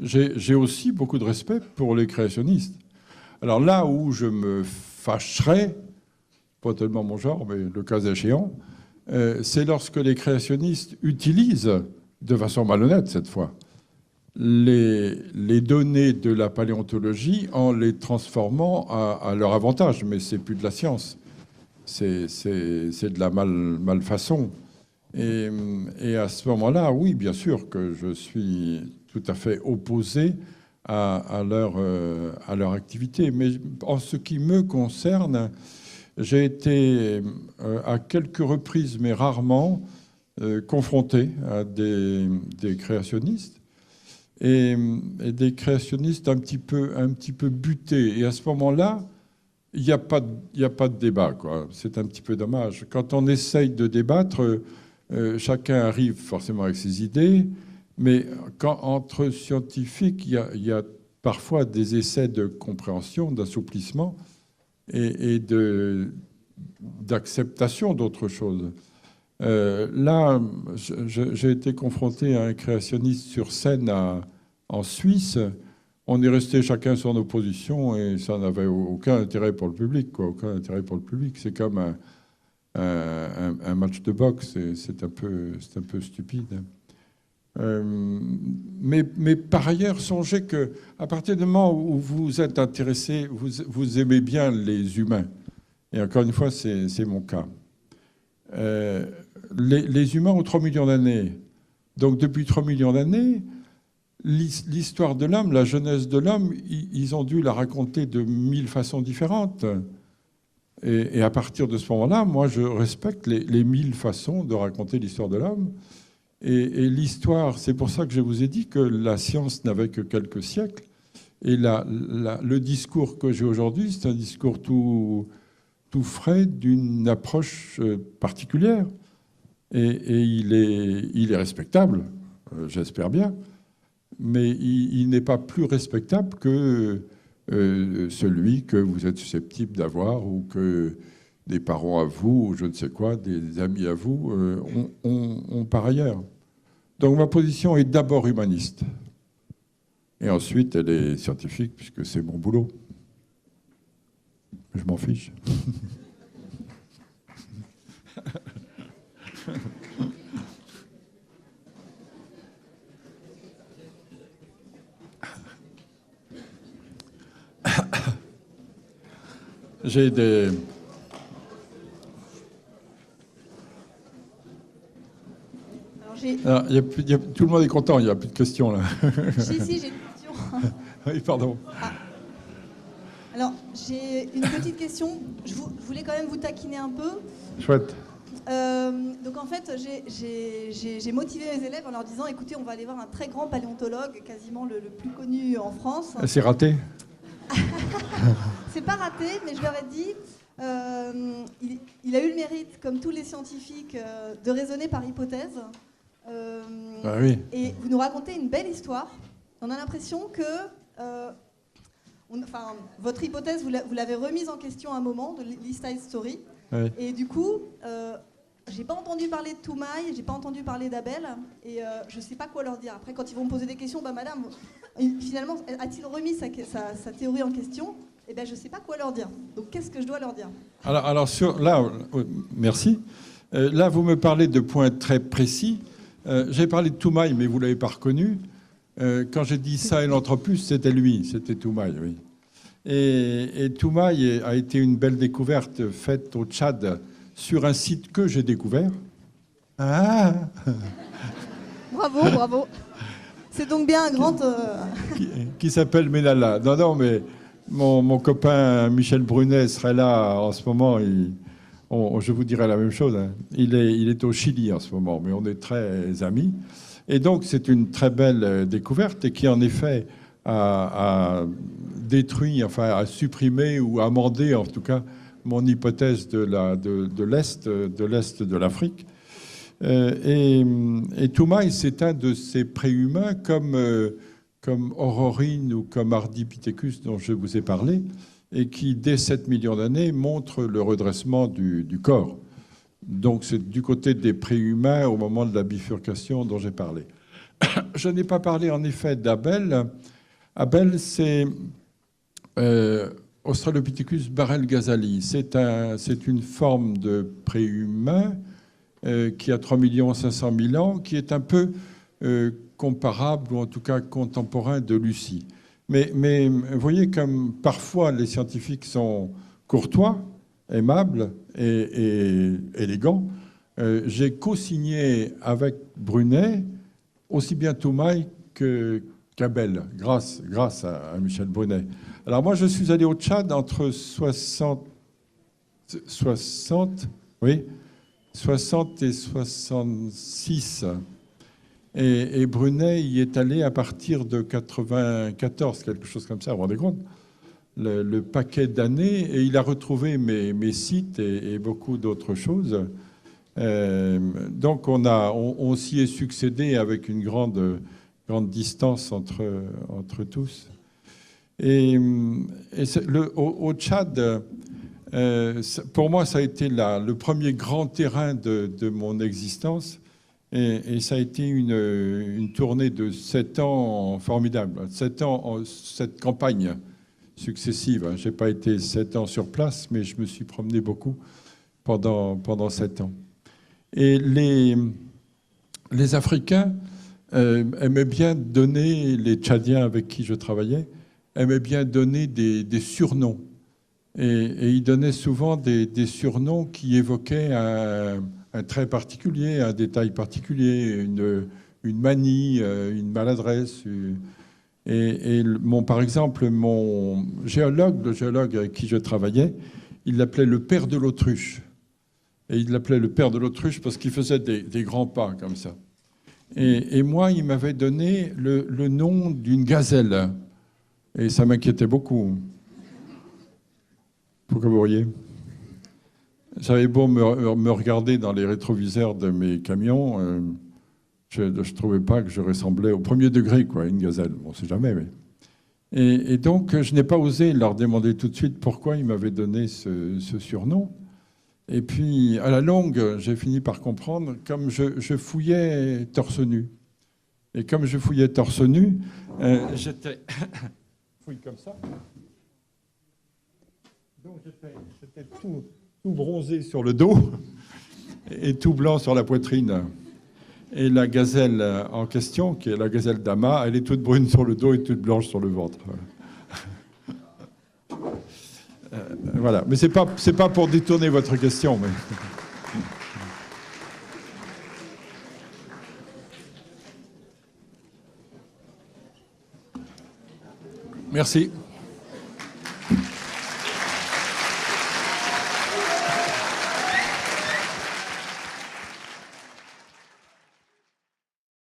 j'ai aussi beaucoup de respect pour les créationnistes. Alors là où je me fâcherais, pas tellement mon genre, mais le cas échéant, c'est lorsque les créationnistes utilisent, de façon malhonnête cette fois, les données de la paléontologie en les transformant à leur avantage. Mais c'est plus de la science, c'est de la malfaçon. Et à ce moment-là, oui, bien sûr que je suis tout à fait opposé à leur activité. Mais en ce qui me concerne, j'ai été à quelques reprises, mais rarement, confronté à des créationnistes et des créationnistes un petit peu butés. Et à ce moment-là, il n'y a pas de débat, quoi. C'est un petit peu dommage. Quand on essaye de débattre, chacun arrive forcément avec ses idées, mais entre scientifiques, il y a parfois des essais de compréhension, d'assouplissement et d'acceptation d'autre chose. Là, j'ai été confronté à un créationniste sur scène en Suisse. On est resté chacun sur nos positions et ça n'avait aucun intérêt pour le public, quoi. Aucun intérêt pour le public. C'est comme un match de boxe. C'est un peu stupide. Mais par ailleurs, songez qu'à partir du moment où vous êtes intéressé, vous aimez bien les humains. Et encore une fois, c'est mon cas. Les humains ont 3 millions d'années. Donc depuis 3 millions d'années, l'histoire de l'homme, la jeunesse de l'homme, ils ont dû la raconter de 1000 façons différentes. Et à partir de ce moment-là, moi, je respecte les 1000 façons de raconter l'histoire de l'homme. Et l'histoire, c'est pour ça que je vous ai dit que la science n'avait que quelques siècles. Et le discours que j'ai aujourd'hui, c'est un discours tout frais d'une approche particulière. Et il est respectable, j'espère bien, mais il n'est pas plus respectable que celui que vous êtes susceptible d'avoir ou que des parents à vous, ou je ne sais quoi, des amis à vous, ont par ailleurs. Donc ma position est d'abord humaniste. Et ensuite, elle est scientifique, puisque c'est mon boulot. Je m'en fiche. J'ai des... Alors, tout le monde est content, il n'y a plus de questions là. Si, j'ai une question. Oui, pardon. Ah. Alors, j'ai une petite question. Je voulais quand même vous taquiner un peu. Chouette. Donc en fait, j'ai motivé mes élèves en leur disant, écoutez, on va aller voir un très grand paléontologue, quasiment le plus connu en France. C'est raté. C'est pas raté, mais je leur ai dit, il a eu le mérite, comme tous les scientifiques, de raisonner par hypothèse. Ah oui. Et vous nous racontez une belle histoire. On a l'impression que votre hypothèse, vous l'avez remise en question à un moment de l'East Side Story. Oui. Et du coup, j'ai pas entendu parler de Toumaï, j'ai pas entendu parler d'Abel, et je sais pas quoi leur dire. Après, quand ils vont me poser des questions, bah madame, finalement, a-t-il remis sa théorie en question? Eh ben, je sais pas quoi leur dire. Donc, qu'est-ce que je dois leur dire? Alors merci. Là, vous me parlez de points très précis. J'ai parlé de Toumaï, mais vous l'avez pas reconnu. Quand j'ai dit ça et l'anthropus, c'était lui, c'était Toumaï, oui. Et Toumaï a été une belle découverte faite au Tchad sur un site que j'ai découvert. Ah. Bravo. C'est donc bien un grand... Qui s'appelle Menala. Non, mais mon copain Michel Brunet serait là en ce moment. Je vous dirais la même chose. Hein. Il est au Chili en ce moment, mais on est très amis. Et donc, c'est une très belle découverte et qui, en effet, a détruit, enfin, a supprimé ou amendé, en tout cas, mon hypothèse de l'Est de l'Afrique. Et Toumaï, c'est un de ces préhumains comme Aurorine ou comme Ardipithecus dont je vous ai parlé, et qui, dès 7 millions d'années, montre le redressement du corps. Donc c'est du côté des préhumains au moment de la bifurcation dont j'ai parlé. Je n'ai pas parlé en effet d'Abel. Abel, c'est Australopithecus barrel-ghazali. C'est une forme de préhumain qui a 3 500 000 ans, qui est un peu comparable, ou en tout cas contemporain de Lucie. Mais vous voyez comme parfois les scientifiques sont courtois, aimables et élégants. J'ai co-signé avec Brunet aussi bien Toumaï qu'Abel, grâce à Michel Brunet. Alors moi, je suis allé au Tchad entre 60 et 66. Et Brunet y est allé à partir de 94, quelque chose comme ça, vous vous rendez compte, le paquet d'années, et il a retrouvé mes sites et beaucoup d'autres choses. Donc on s'y est succédé avec une grande distance entre tous. Et au Tchad, pour moi, ça a été le premier grand terrain de mon existence. Et ça a été une tournée de 7 ans formidable. 7 ans, 7 campagnes successives. Je n'ai pas été 7 ans sur place, mais je me suis promené beaucoup pendant 7 ans. Et les Africains aimaient bien donner, les Tchadiens avec qui je travaillais, aimaient bien donner des surnoms. Et ils donnaient souvent des surnoms qui évoquaient un trait particulier, un détail particulier, une manie, une maladresse. Par exemple, le géologue avec qui je travaillais, il l'appelait le père de l'autruche. Et il l'appelait le père de l'autruche parce qu'il faisait des grands pas comme ça. Et moi, il m'avait donné le nom d'une gazelle. Et ça m'inquiétait beaucoup. Faut que vous voyez. J'avais beau me regarder dans les rétroviseurs de mes camions, je ne trouvais pas que je ressemblais au premier degré, quoi, à une gazelle. On ne sait jamais. Mais... Et donc, je n'ai pas osé leur demander tout de suite pourquoi ils m'avaient donné ce surnom. Et puis, à la longue, j'ai fini par comprendre, comme je fouillais torse nu. Et comme je fouillais torse nu, j'étais fouille comme ça. Donc, j'étais tout bronzé sur le dos et tout blanc sur la poitrine. Et la gazelle en question, qui est la gazelle d'Ama, elle est toute brune sur le dos et toute blanche sur le ventre. Voilà. Mais c'est pas pour détourner votre question. Mais... Merci.